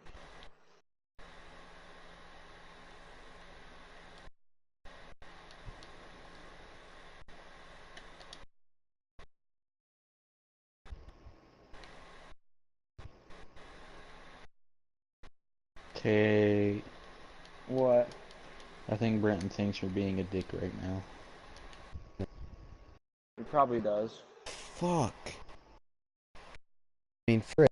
Okay. What? I think Brenton thinks you're being a dick right now. He probably does. Fuck. I mean, frick.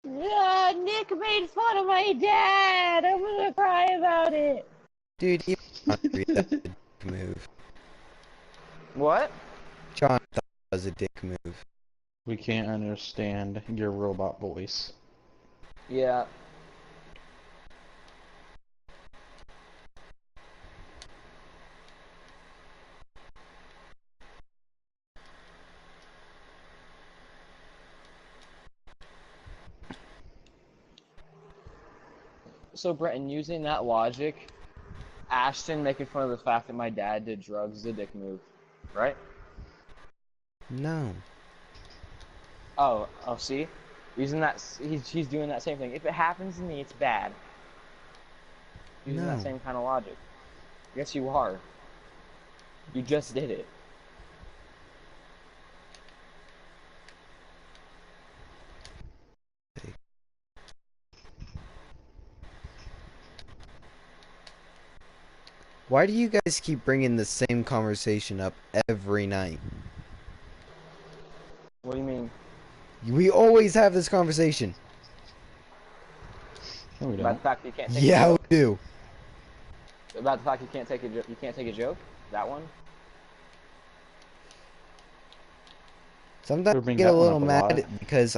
Yeah, Nick made fun of my dad. I'm gonna cry about it. Dude, even John agreed that's a dick move. What? John thought it was a dick move. We can't understand your robot voice. Yeah. So, Brenton, using that logic, Ashton making fun of the fact that my dad did drugs is a dick move, right? No. Oh, see? Using that, he's doing that same thing. If it happens to me, it's bad. Using that No. same kind of logic. Yes, you are. You just did it. Why do you guys keep bringing the same conversation up every night? What do you mean? We always have this conversation. No, we About don't. the fact that you can't take a Yeah, we joke? do. About the fact you can't take a joke? You can't take a joke? That one? Sometimes I brings get a that one little up a lot. mad because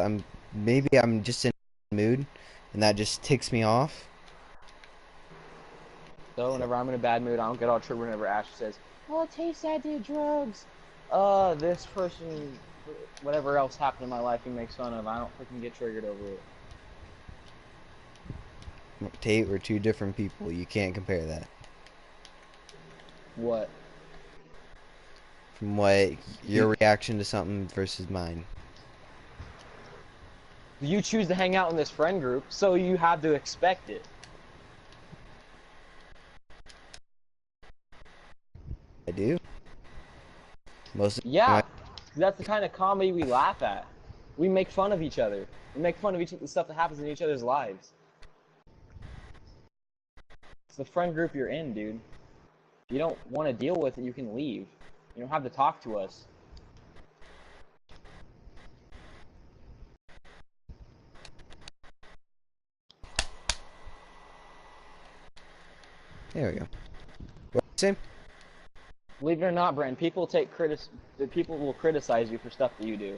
maybe I'm just in a mood, and that just ticks me off. So whenever I'm in a bad mood, I don't get all triggered whenever Ash says, "Oh, it tastes I did drugs." This person, whatever else happened in my life, he makes fun of. I don't freaking get triggered over it. Tate, we're two different people. You can't compare that. What? From what your reaction to something versus mine. You choose to hang out in this friend group, so you have to expect it. I do. Most of the Yeah, time that's the kind of comedy we laugh at. We make fun of each other. We make fun of the stuff that happens in each other's lives. It's the friend group you're in, dude. If you don't want to deal with it, you can leave. You don't have to talk to us. There we go. What you say? Believe it or not, Brandon, people will criticize you for stuff that you do.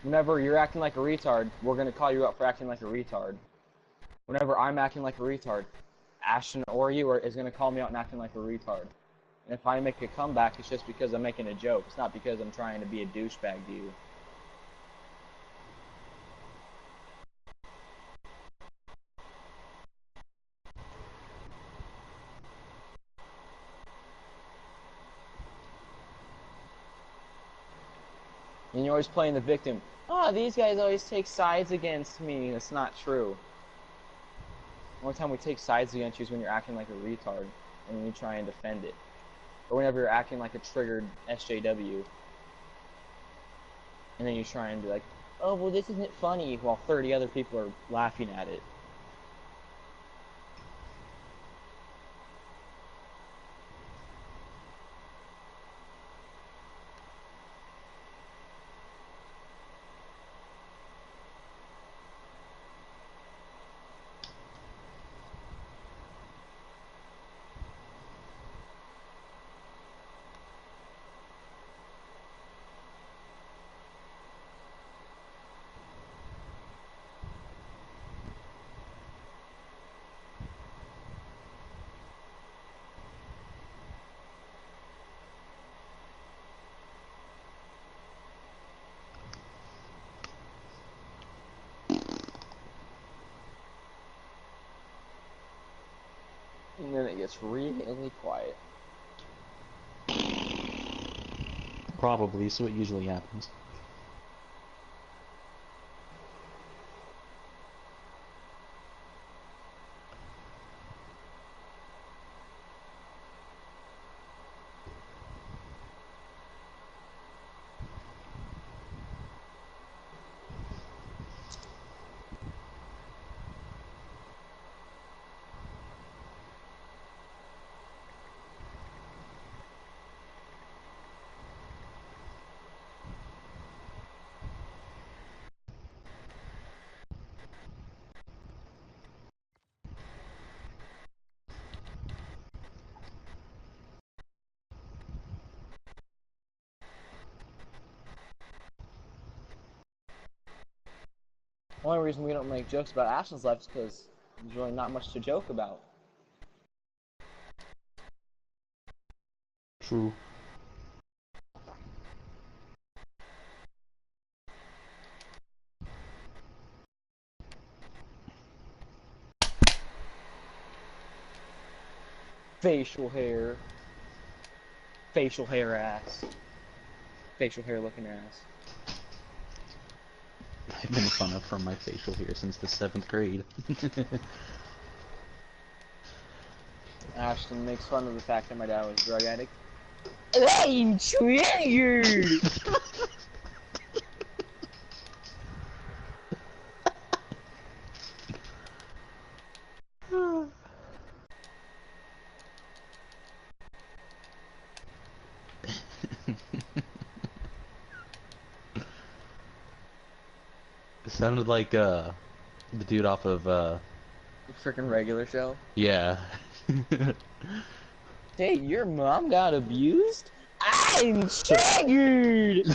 Whenever you're acting like a retard, we're gonna call you out for acting like a retard. Whenever I'm acting like a retard, Ashton or you is gonna call me out and acting like a retard. And if I make a comeback, it's just because I'm making a joke. It's not because I'm trying to be a douchebag to you. And you're always playing the victim. Oh, these guys always take sides against me. That's not true. The only time we take sides against you is when you're acting like a retard and you try and defend it. Or whenever you're acting like a triggered SJW. And then you try and be like, oh, well, this isn't funny, while 30 other people are laughing at it. And then it gets really quiet. Probably, so it usually happens. The only reason we don't make jokes about Ashton's life is because there's really not much to joke about. True. Facial hair. Facial hair ass. Facial hair looking ass. I've been fun of from my facial hair since the 7th grade. Ashton makes fun of the fact that my dad was a drug addict. I'm triggered! Sounded like the dude off of Freaking regular show. yeah. Hey, your mom got abused? I'm triggered!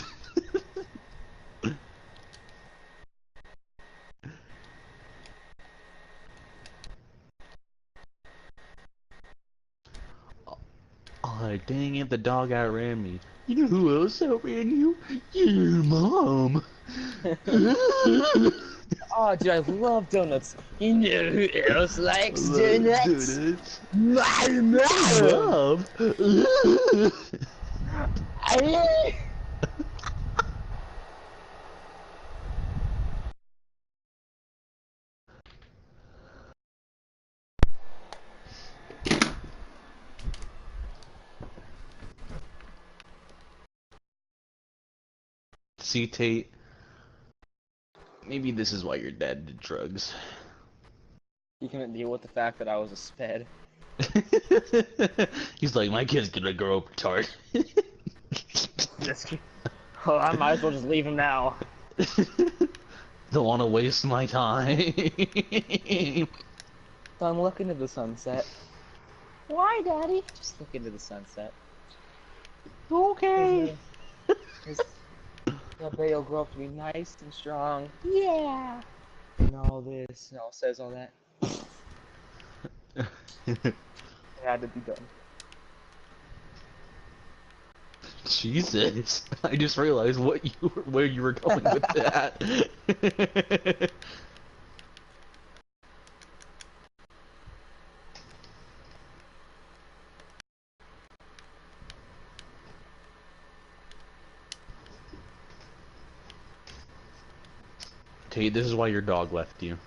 Oh dang it, the dog outran me. You know who else outran you? Your mom. Oh, dude, I love donuts. You know who else likes donuts? Donuts. My mom! Mom. I- See, Tate, maybe this is why your dad did drugs. You couldn't deal with the fact that I was a sped. He's like, my kid's gonna grow up retarded. Oh, I might as well just leave him now. Don't want to waste my time. So I'm looking at the sunset. Why, Daddy? Just look into the sunset. Okay. The baby will grow up to be nice and strong. Yeah. And all this, and all says all that. It had to be done. Jesus, I just realized where you were going with that. Tate, this is why your dog left you.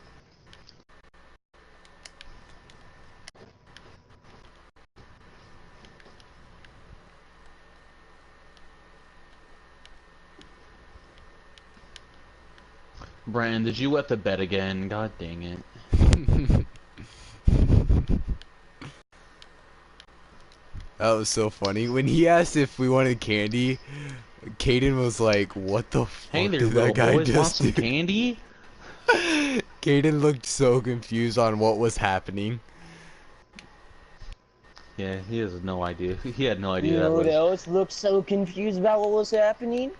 Brandon, did you wet the bed again? God dang it. That was so funny. When he asked if we wanted candy, Caden was like, what the fuck Hey there, did little that guy boys, want just some do? candy? Caden looked so confused on what was happening. Yeah, he has no idea. He had no idea You that know what was. else looked so confused about what was happening?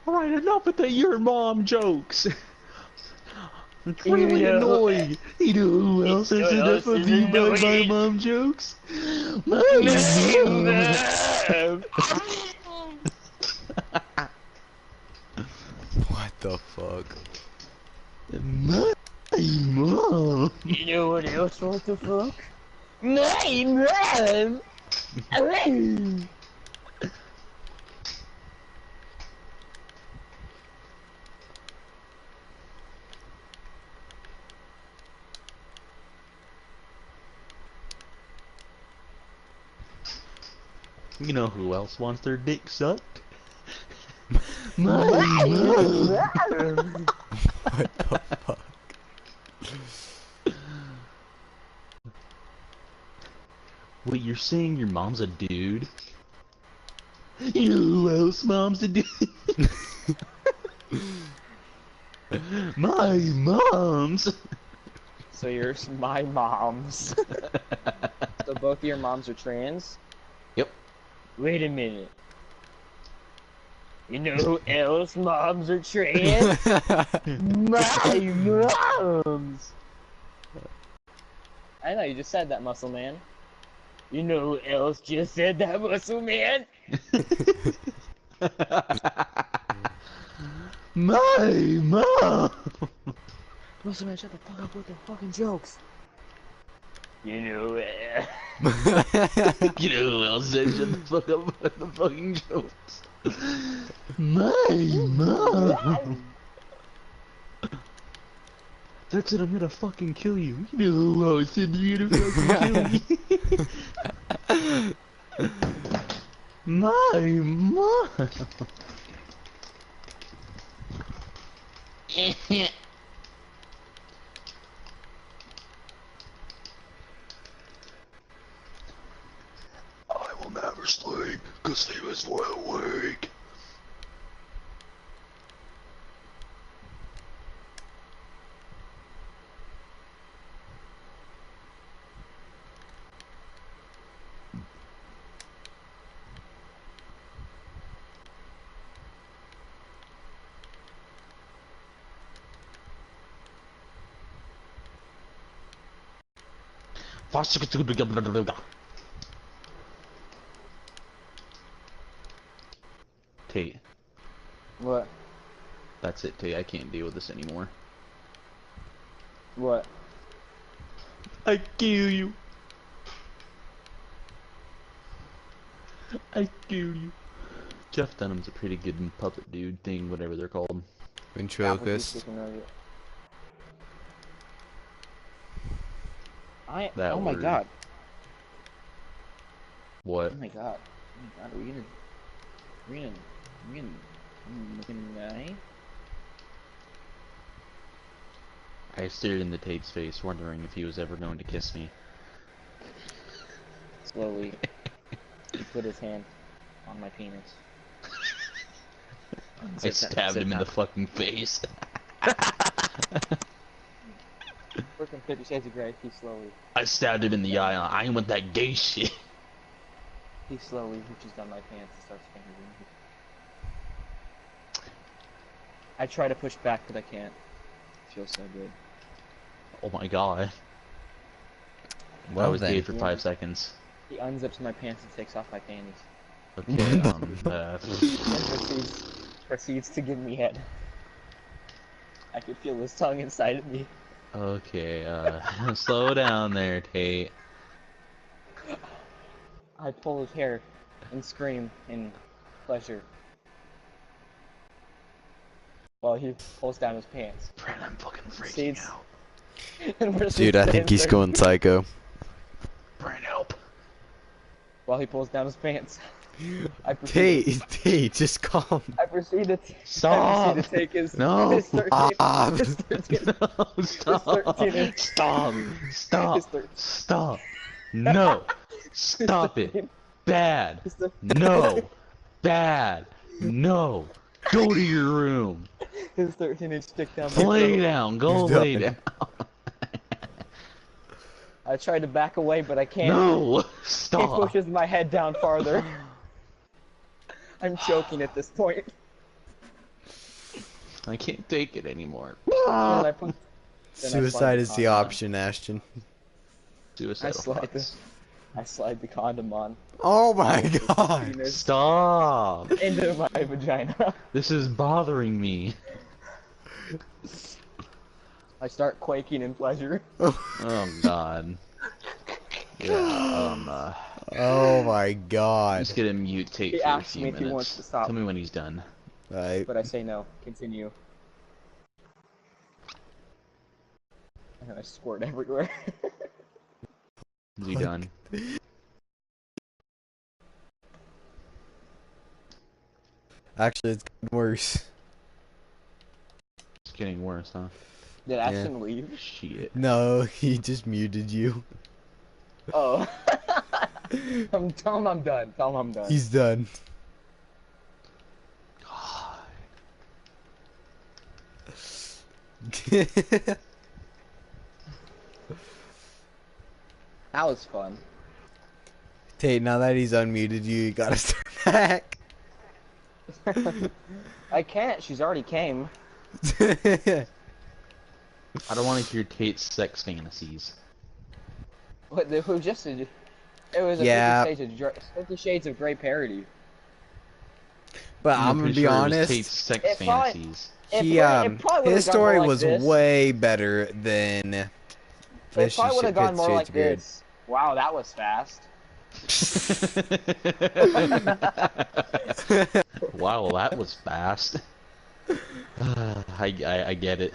Alright, enough with the your mom jokes. It's You really know- annoying. You know who else has You know enough else of is you by my annoying? mom jokes? My mom. What the fuck? My mom. You know what else? What the fuck? My mom! You know who else wants their dick sucked? What the fuck? Wait, you're saying your mom's a dude? You know who else mom's a dude? My mom's. So you're my moms. So both of your moms are trans? Yep. Wait a minute. You know who else moms are trans? My moms! I know, you just said that, muscle man. You know who else just said that, muscle man? My mom. Muscle man, shut the fuck up with the fucking jokes. You know, You know who else said shut the fuck up with the fucking jokes? My mom. That's it, I'm gonna fucking kill you. You know who else said you're gonna fucking kill me? My mom. I will That's why I work. Tate, What? that's it, Tate. I can't deal with this anymore. What? I kill you. I kill you. Jeff Dunham's a pretty good puppet dude thing, whatever they're called. Ventriloquist. Chicken nugget. That oh my word. god. What? Oh my god. Oh my god, are we gonna die? I stared into Tate's face, wondering if he was ever going to kiss me. Slowly, he put his hand on my penis. I stabbed him in the fucking face. Freaking 50 Shades of Grey, he slowly in the eye. I ain't with that gay shit. He slowly reaches down my pants and starts fingering me. I try to push back, but I can't. It feels so good. Oh my god. Well I was then. gay for 5 seconds. He unzips my pants and takes off my panties. Okay, And proceeds to give me head. I could feel his tongue inside of me. okay, slow down there, Tate. I pull his hair and scream in pleasure. While he pulls down his pants. Brent, I'm fucking freaking Proceeds- out. and proceeds Dude, I to think he's insert- going psycho. Brent, help. While he pulls down his pants. I proceed Tate, just calm. I proceed to Stop. take his No. his 13 Stop. his 13 No, stop. 13 inch- Stop. Stop. his thir- Stop. No. Stop it. Bad. his thir- No. Bad. No. Go to your room. his 13-inch stick down my Lay throat. down. Go He's lay done. down. I try to back away, but I can't. No. He Stop. pushes my head down farther. I'm choking at this point. I can't take it anymore. Then I put- then I slide Suicide is the condom on. option, Ashton. Suicidal thoughts. I slide the condom on Oh my god. penis Stop. into my vagina. This is bothering me. I start quaking in pleasure. Oh god. Yeah, Oh my I'm god. just gonna mutate He for a asks few me if he minutes. wants to stop. Tell me when he's done. Right. But I say no. Continue. And I squirt everywhere. Is he done? Actually, it's getting worse. It's getting worse, huh? Did Ashton leave? Shit. No, he just muted you. Oh. Tell him I'm done. Tell him I'm done. He's done. That was fun. Tate, now that he's unmuted you, you gotta start back. I can't. She's already came. I don't want to hear Tate's sex fantasies. What? Who just did? It was a Yeah. 50 Shades of Grey parody. But I'm gonna pretty be sure it was honest, Tate's sex If I- fantasies. he it probably would've his gone story more like was this. way better than It Fifty probably would have gone more Shades like of Grey. this. Wow, that was fast. Wow, that was fast. I get it.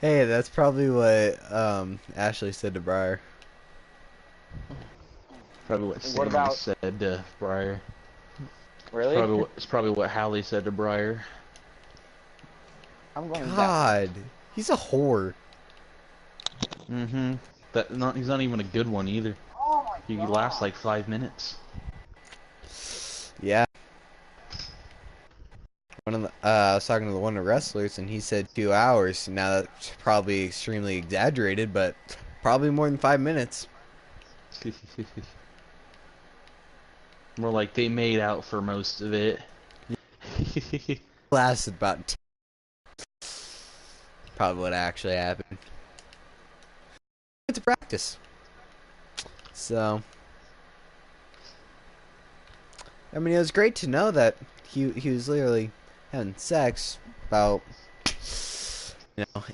Hey, that's probably what Ashley said to Briar. Probably what What Sam about- said to Briar. Really? It's probably what Hallie said to Briar. I'm going back. God, he's a whore. Mm-hmm. He's not even a good one either. Oh my He God. lasts like 5 minutes. Yeah. I was talking to one of the wrestlers, and he said 2 hours. Now that's probably extremely exaggerated, but probably more than 5 minutes. More like they made out for most of it. Lasted about probably what actually happened. It's a practice. So, I mean, it was great to know that he was literally having sex about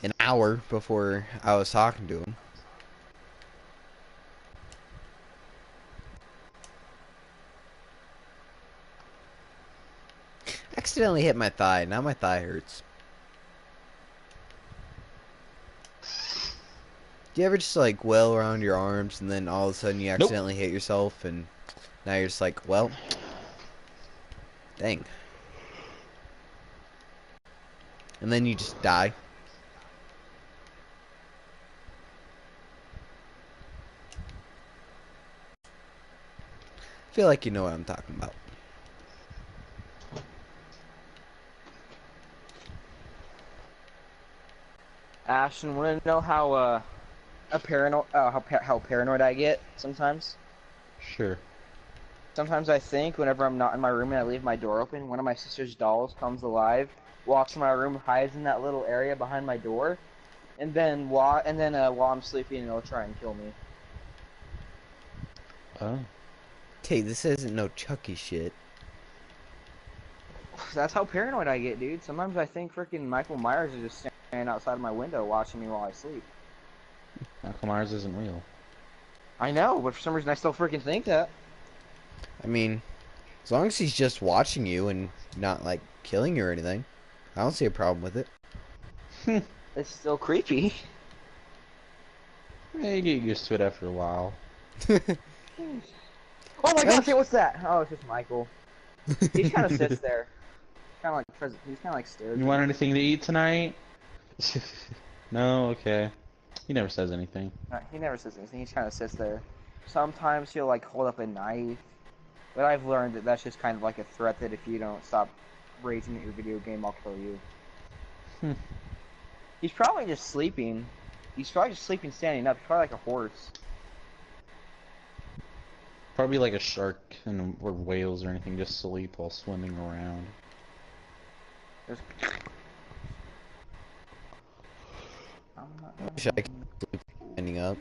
an hour before I was talking to him. Accidentally hit my thigh. Now my thigh hurts. Do you ever just like wail around your arms and then all of a sudden you accidentally hit yourself and now you're just like, well, dang. And then you just die. I feel like you know what I'm talking about. Ashton, want to know how how paranoid I get sometimes? Sure. Sometimes I think whenever I'm not in my room and I leave my door open, one of my sister's dolls comes alive, walks in my room, hides in that little area behind my door, and then while I'm sleeping, it'll try and kill me. Oh. Hey, this isn't no Chucky shit. That's how paranoid I get, dude. Sometimes I think freaking Michael Myers is just standing outside of my window watching me while I sleep. Michael Myers isn't real. I know, but for some reason I still freaking think that. I mean, as long as he's just watching you and not like killing you or anything, I don't see a problem with it. It's still creepy. Yeah, you get used to it after a while. Oh my gosh, hey, what's that? Oh, it's just Michael. He kind of sits there. He's kind of like stares. You want anything to eat tonight? No? Okay. He never says anything. No, he never says anything. He just kind of sits there. Sometimes he'll like hold up a knife, but I've learned that that's just kind of like a threat that if you don't stop raging at your video game, I'll kill you. Hmm. He's probably just sleeping. He's probably just sleeping standing up. He's probably like a horse. Probably like a shark or whales or anything, just sleep while swimming around. Just... I wish I could sleep standing up.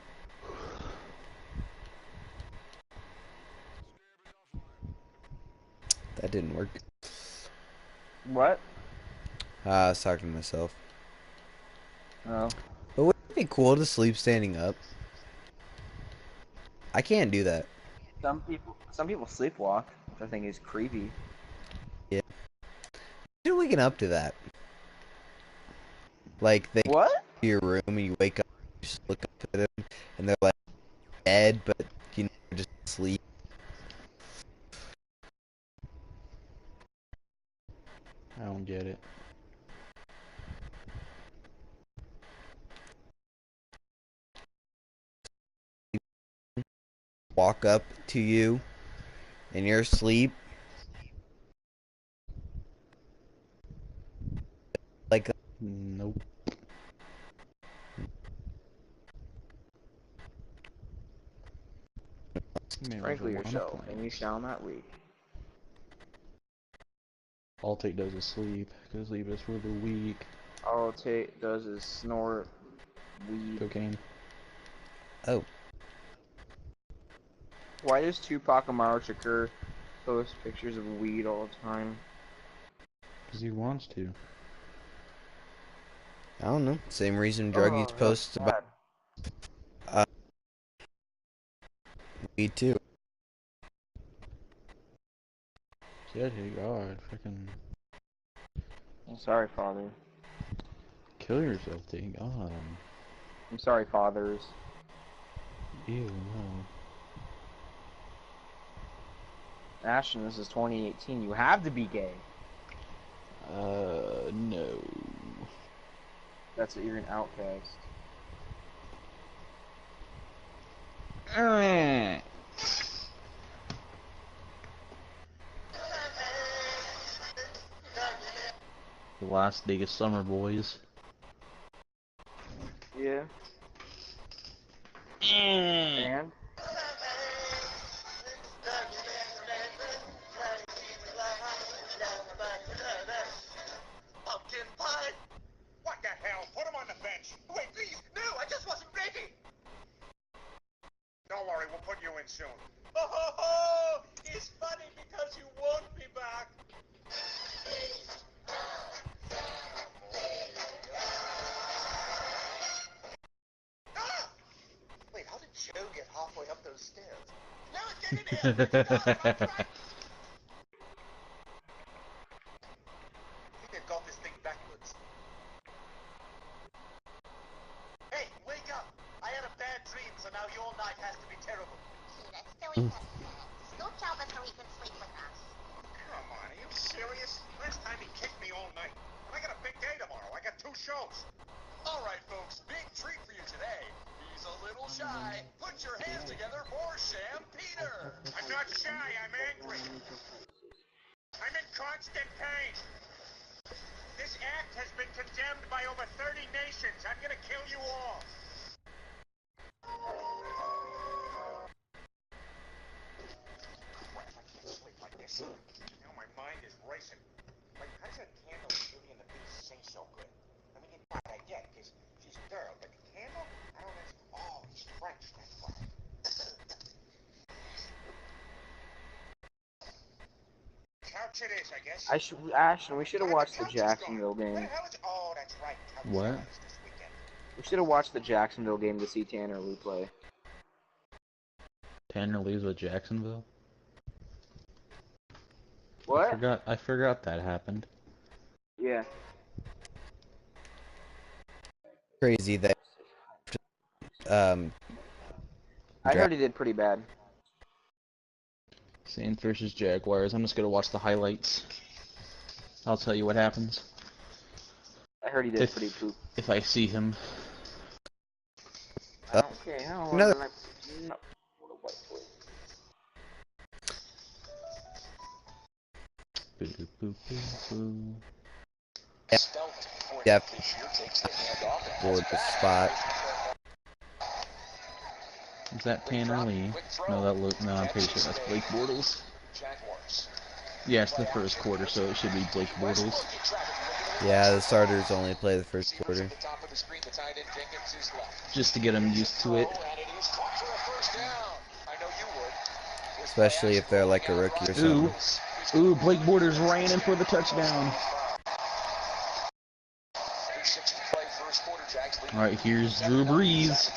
That didn't work. What? I was talking to myself. Oh. But wouldn't it be cool to sleep standing up? I can't do that. Some people sleepwalk, which I think is creepy. Yeah. Imagine waking up to that. Like, they What? go to your room and you wake up, you just look up at them, and they're like dead, but you know, they're just asleep. I don't get it. Walk up to you in your sleep. Like, Nope. Frankly yourself, and you shall not weep. All Take does is sleep, because sleep is for the weak. All Tate does is snort weed. Cocaine. oh, Why does Tupac Amaru Shakur post pictures of weed all the time? Because he wants to. I don't know. Same reason druggies post about weed too. Yeah, hey God, freaking I'm sorry, father. kill yourself, thank God. I'm sorry, fathers. Ew, no. Ashton, this is 2018. You have to be gay. No. That's it. You're an outcast. The last day of summer, boys. Yeah. And Pumpkin pie? What the hell? Put him on the bench. Wait, please. No, I just wasn't ready. Don't worry, we'll put you in soon. Oh, he's funny because you won't be back. Ah! Wait, how did Joe get halfway up those stairs? No, get in here! I think I got this thing backwards. Hey, wake up! I had a bad dream, so now your night has to be terrible. That's silly nonsense. Don't tell us so he can sleep with us. Come on, are you serious? Last time he kicked me all night. And I got a big day tomorrow. I got 2 shows. All right, folks, big treat for you today. He's a little shy. Put your hands together for Sam Peter. I'm not shy, I'm angry. I'm in constant pain. This act has been condemned by over 30 nations. I'm gonna kill you all. Crap, I can't sleep like this. Now my mind is racing. Like, how does that candle in Beauty and the Beast sing so good? I mean, I get, because she's a girl, but the candle? I don't know. Oh, he's French, that's why. Couch it is, I guess. Ashton, we should have watched the Jacksonville game. Oh, that's right. What? We should have watched the Jacksonville game to see Tanner Lee play. Tanner leaves with Jacksonville? What? I forgot that happened. Yeah. Crazy that. I heard he did pretty bad. Saints versus Jaguars. I'm just gonna watch the highlights. I'll tell you what happens I heard he did pretty poop. if I see him. Okay, no, Another- no. Yep. Board the spot. Is that Tanner Lee? No, no, I'm pretty sure that's Blake Bortles. Yeah, it's the first quarter, so it should be Blake Bortles. Yeah, the starters only play the first quarter. Just to get them used to it. Especially if they're like a rookie or something. Ooh, Blake Bortles ran in for the touchdown. Alright, here's Drew Brees.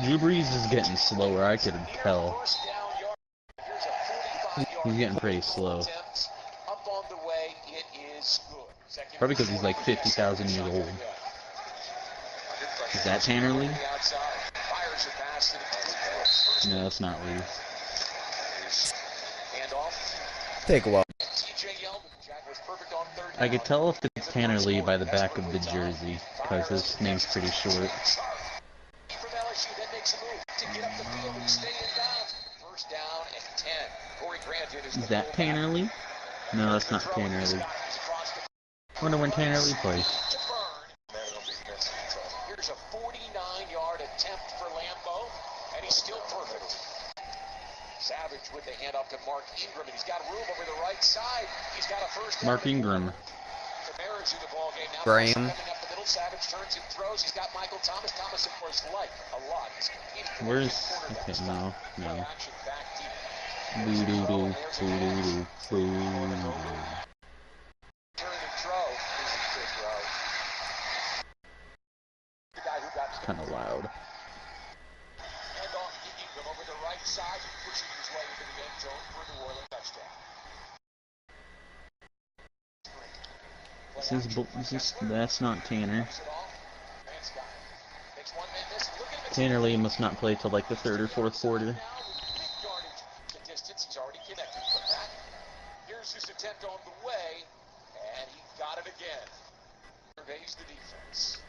Drew Brees is getting slower, I could tell. He's getting pretty slow. Probably because he's like 50,000 years old. Is that Tanner Lee? No, that's not Lee. Take a while. I could tell if it's Tanner Lee by the back of the jersey, because his name's pretty short. Is that Tanner Lee? No, that's not Tanner Lee. I wonder when Tanner Lee plays. Here's a 49-yard attempt for Lambeau, and he's still perfect. Savage with the handoff to Mark Ingram, and he's got room over the right side. He's got a first down. Mark Ingram. Kamara's in the ball game now. Graham. Coming up the middle, Savage turns and throws. He's got Michael Thomas. Thomas, of course, like a lot. He's competing for Where's... cornerbacks. Okay, no. Action back deep. Boo-doo-doo, boo-doo-doo, boo-doo-doo. Turn and throw. This is a good throw. The guy who got Kind of loud. hand off to Ingram over the right side, pushing his way into the end zone for a New Orleans touchdown. That's not Tanner. Tanner Lee must not play till like the third or fourth quarter. He's already connected from that. Here's his attempt on the way, and he got it again. Surveys the defense.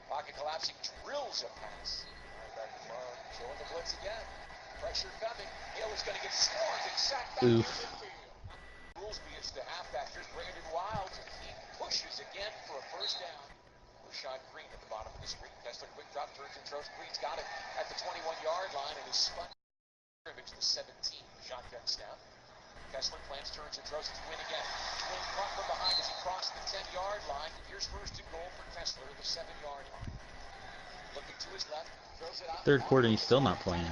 Pocket collapsing, drills a pass. Showing the blitz again. Pressure coming. Hill is going to get swarmed and sacked back in Oof. midfield. Goolsby is the halfback. Here's Brandon Wild. He pushes again for a first down. Rashad Green at the bottom of the screen. Kessler quick drop, turns and throws. Green's got it at the 21-yard line and is spun. Scrimmage the 17. Shotgun snap. Kessler plants, turns and throws. It's Win again. Win caught from behind as he crossed the 10-yard line. Here's first and goal for Kessler at the 7-yard line. Looking to his left, throws it out. Third quarter, he's still not playing.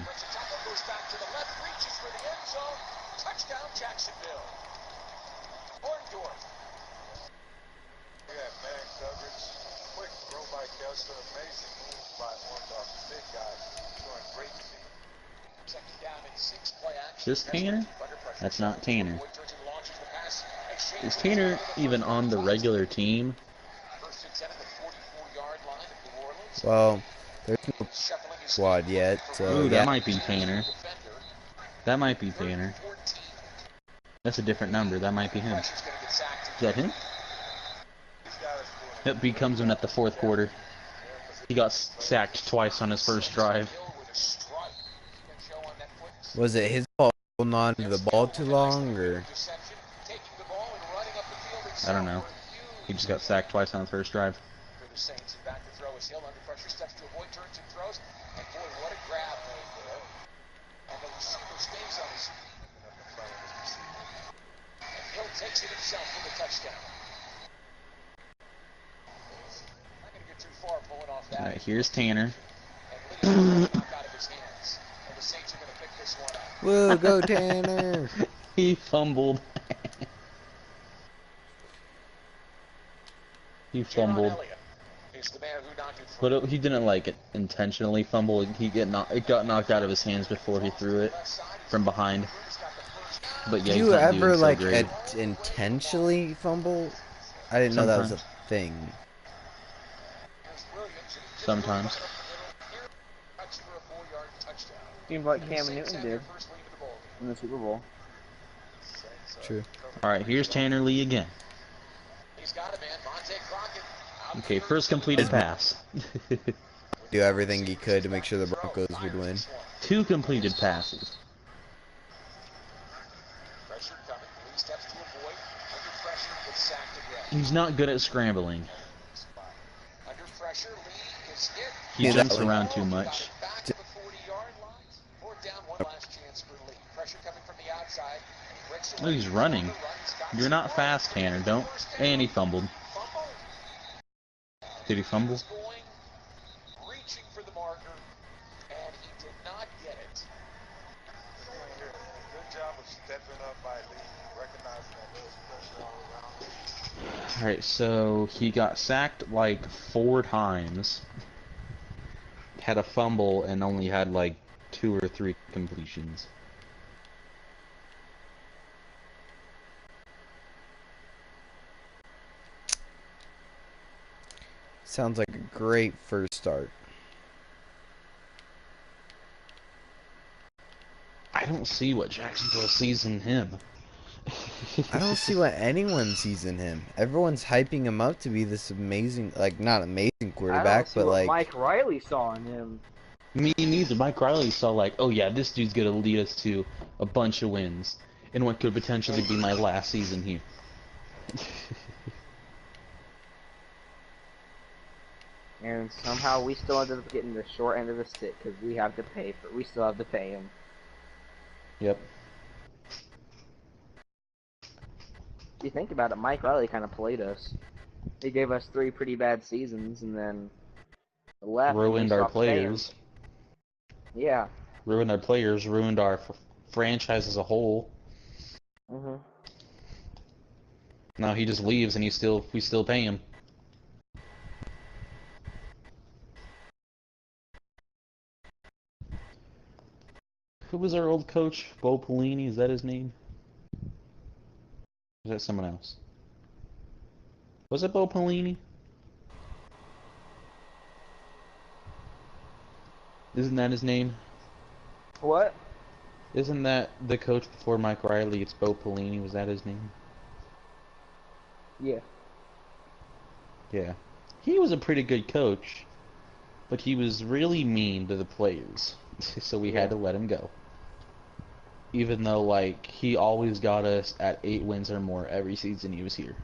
Goes back to the left, reaches for the end zone. Touchdown, Jacksonville. Orndorff. Yeah, man coverage. Quick throw by Kessler. Amazing move by Orndorff. Big guy. Doing great to see. Second down and 6 play action. Is this Tanner? That's not Tanner. Is Tanner even on the regular team? First and 10 at the 44-yard line of New Orleans. Well, there's no squad yet, so Ooh, yeah. that might be Tanner. That might be Tanner. That's a different number. That might be him. Is that him? It becomes him at the fourth quarter. He got sacked twice on his first drive. Was it his fault holding on to the ball too long, or? I don't know. He just got sacked twice on the first drive. For the Saints, and back to throw is Hill under pressure, steps to avoid, turns and throws, and boy, what a grab made there. And the receiver stays on his feet. And Hill takes it himself for the touchdown. Not going to get too far pulling off that. All right, here's Tanner. And Lee knocked out of his hands. And the Saints are going to pick this one up. Woo, go Tanner! He fumbled. He fumbled. But he didn't like it intentionally fumble. It got knocked out of his hands before he threw it from behind. But yeah, Do he's you not ever doing so like great. intentionally fumble? I didn't know that was a thing. Sometimes. Seems like Cam Newton did in the Super Bowl. True. Alright, here's Tanner Lee again. Okay, first completed pass. Do everything he could to make sure the Broncos would win. 2 completed passes. He's not good at scrambling. He jumps around too much. Oh, he's running. You're not fast, Tanner. Don't. And he fumbled. Did he fumble? Reaching for the marker, and he did not get it. Good job of stepping up by Lee, recognizing that there was pressure all around. Alright, so he got sacked like 4 times. Had a fumble and only had like 2 or 3 completions. Sounds like a great first start. I don't see what Jacksonville sees in him. I don't see what anyone sees in him. Everyone's hyping him up to be this amazing, like, not amazing quarterback, I don't see but what like Mike Riley saw in him. Me neither. Mike Riley saw like, oh yeah, this dude's gonna lead us to a bunch of wins in what could potentially be my last season here. And somehow we still ended up getting the short end of the stick because we still have to pay him. Yep. If you think about it, Mike Riley kind of played us. He gave us 3 pretty bad seasons and then left. Ruined our players. Yeah. Ruined our players. Ruined our franchise as a whole. Mhm. Now he just leaves and we still pay him. Who was our old coach? Bo Pelini, is that his name? Or is that someone else? Was it Bo Pelini? Isn't that his name? What? Isn't that the coach before Mike Riley? It's Bo Pelini. Was that his name? Yeah. Yeah. He was a pretty good coach, but he was really mean to the players, so we had to let him go. Even though, like, he always got us at 8 wins or more every season he was here.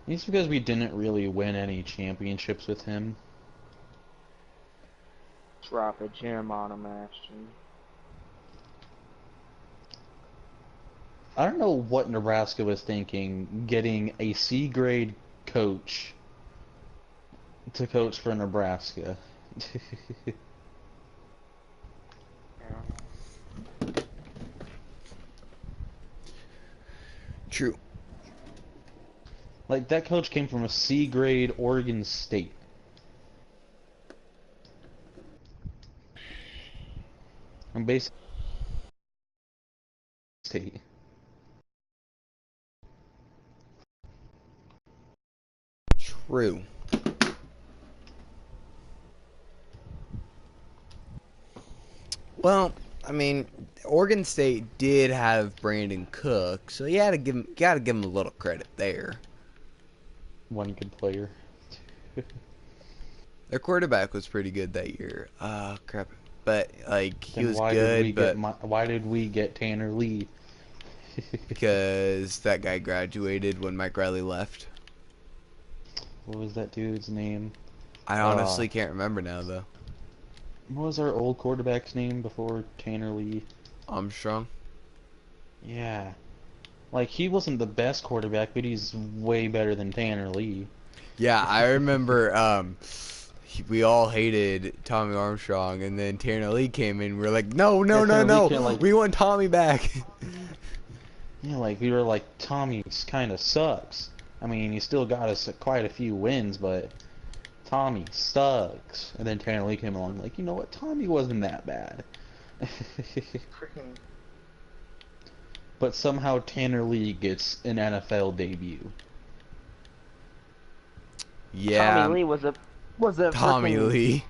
It's because we didn't really win any championships with him. Drop a gem on him, Ashton. I don't know what Nebraska was thinking, getting a C grade coach to coach for Nebraska. True. Like, that coach came from a C grade Oregon State. I'm basically State. True. Well, I mean, Oregon State did have Brandon Cook, so you gotta give him a little credit there. One good player. Their quarterback was pretty good that year. Crap. But like he Then was why good, did we but why did we get Tanner Lee? because that guy graduated when Mike Riley left. What was that dude's name? I honestly can't remember now though. What was our old quarterback's name before Tanner Lee? Armstrong. Yeah. Like, he wasn't the best quarterback, but he's way better than Tanner Lee. Yeah, I remember. We all hated Tommy Armstrong, and then Tanner Lee came in. We were like, no, Yeah, Tanner Lee came, no, like- we want Tommy back. Yeah, like, we were like, Tommy kind of sucks. I mean, he still got us quite a few wins, but Tommy sucks. And then Tanner Lee came along, like, you know what? Tommy wasn't that bad. Freaking. But somehow Tanner Lee gets an NFL debut. Yeah, Tommy Lee was a Tommy freaking- Lee.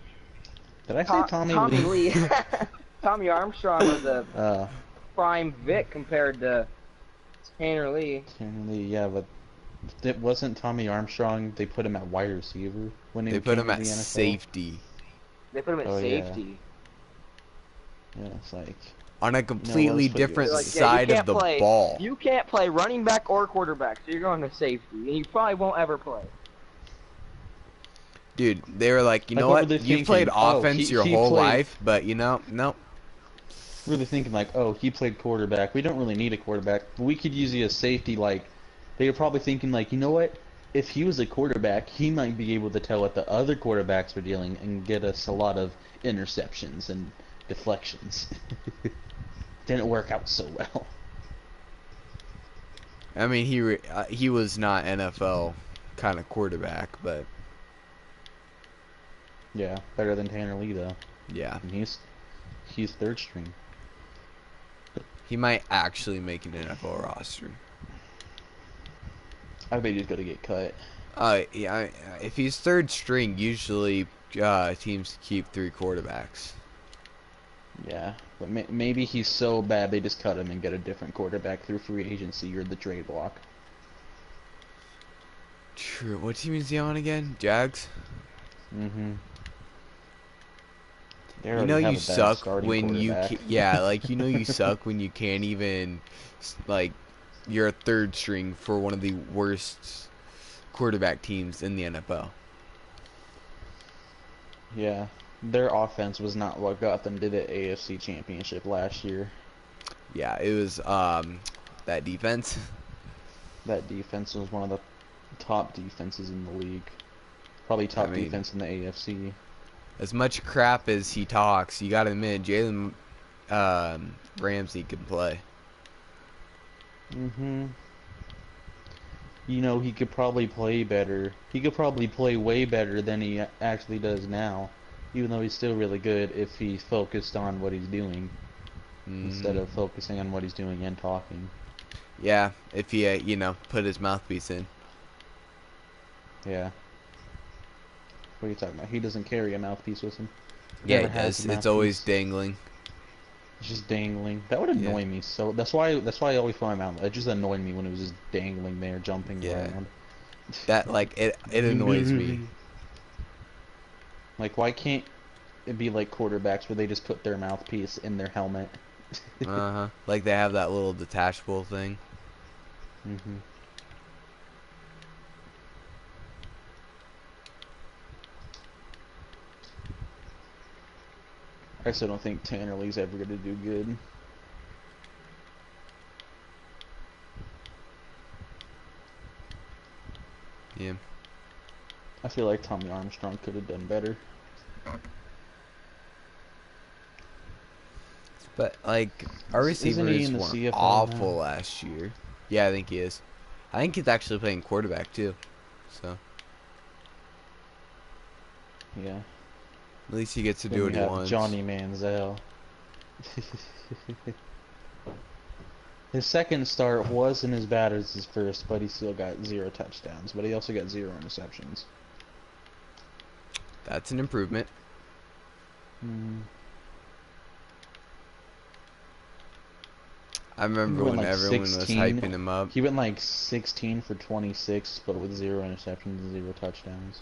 Did I say Tommy Lee? Lee. Tommy Armstrong was a prime Vic compared to Tanner Lee. Tanner Lee, yeah, but it wasn't Tommy Armstrong. They put him at wide receiver when he They put came him to at the NFL. safety They put him at Oh, yeah. safety. Yeah, it's like, on a completely let's put you at different Like, safety. yeah, you side of can't the play- ball. You can't play running back or quarterback, so you're going to safety, and you probably won't ever play. Dude, they were like, you Like, know what what? were You they played thinking? Oh, offense he- your he whole played- life, but you know, nope. really thinking like, oh, he played quarterback. We don't really need a quarterback. We could use you as safety. Like, they were probably thinking like, you know what? If he was a quarterback, he might be able to tell what the other quarterbacks were dealing and get us a lot of interceptions and deflections. Didn't work out so well. I mean, he was not NFL kind of quarterback, but Yeah, better than Tanner Lee though. yeah, And he's third string. he might actually make an NFL roster. I bet he's gonna get cut. Yeah, if he's third string, usually teams keep 3 quarterbacks. Yeah, but maybe he's so bad they just cut him and get a different quarterback through free agency or the trade block. True. What team is he on again? Jags? Mm-hmm. You know you suck when you yeah, like you know you suck when you can't even like you're a third string for one of the worst quarterback teams in the NFL. Yeah, their offense was not what got them to the AFC Championship last year. Yeah, it was that defense. That defense was one of the top defenses in the league. Probably top I mean, defense in the AFC. As much crap as he talks, you gotta admit Jalen Ramsey can play. Mm-hmm. You know, he could probably play better. He could probably play way better than he actually does now. Even though he's still really good if he's focused on what he's doing. Instead of focusing on what he's doing and talking. Yeah, if he you know, put his mouthpiece in. Yeah. What are you talking about? He doesn't carry a mouthpiece with him. Yeah, Never he has does. a It's always mouthpiece. dangling. It's just dangling. That would annoy me. So that's why I always find out. It just annoyed me when it was just dangling there, jumping Yeah. around. That like it annoys me. Like, why can't it be like quarterbacks where they just put their mouthpiece in their helmet? Uh-huh. Like they have that little detachable thing. Mm-hmm. I still don't think Tanner Lee's ever going to do good. Yeah. I feel like Tommy Armstrong could have done better. But like our Isn't he receivers in the weren't CFL awful now? last year. Yeah, I think he is. I think he's actually playing quarterback too. So Yeah. at least he gets to Then do you what he have wants. Johnny Manziel. His second start wasn't as bad as his first, but he still got 0 touchdowns. But he also got 0 interceptions. That's an improvement. Mm. I remember He went when like everyone was 16. hyping him up. He went like 16 for 26, but with 0 interceptions and 0 touchdowns.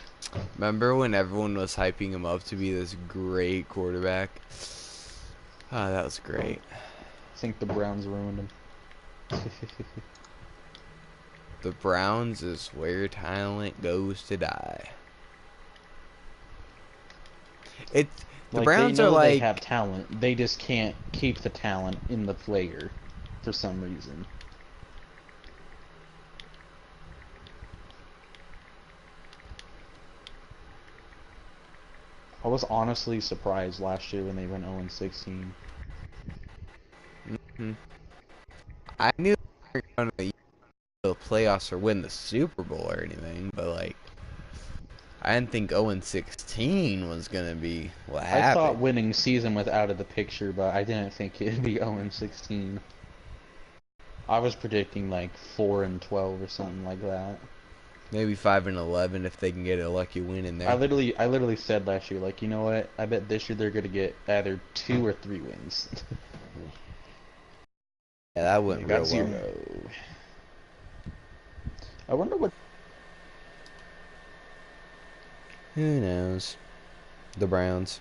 Remember when everyone was hyping him up to be this great quarterback? Ah, that was great. I think the Browns ruined him. The Browns is where talent goes to die. The Like, Browns they are know they like have talent. They just can't keep the talent in the player for some reason. I was honestly surprised last year when they went 0-16. I knew they were going to the playoffs or win the Super Bowl or anything, but like I didn't think 0-16 was gonna be what I thought happened. winning season was out of the picture, but I didn't think it'd be 0-16. I was predicting like 4-12 or something like that. Maybe 5-11 if they can get a lucky win in there. I literally said last year, like, you know what? I bet this year they're gonna get either 2 or 3 wins. Yeah, that They went got real 0. well. I wonder what. Who knows? The Browns.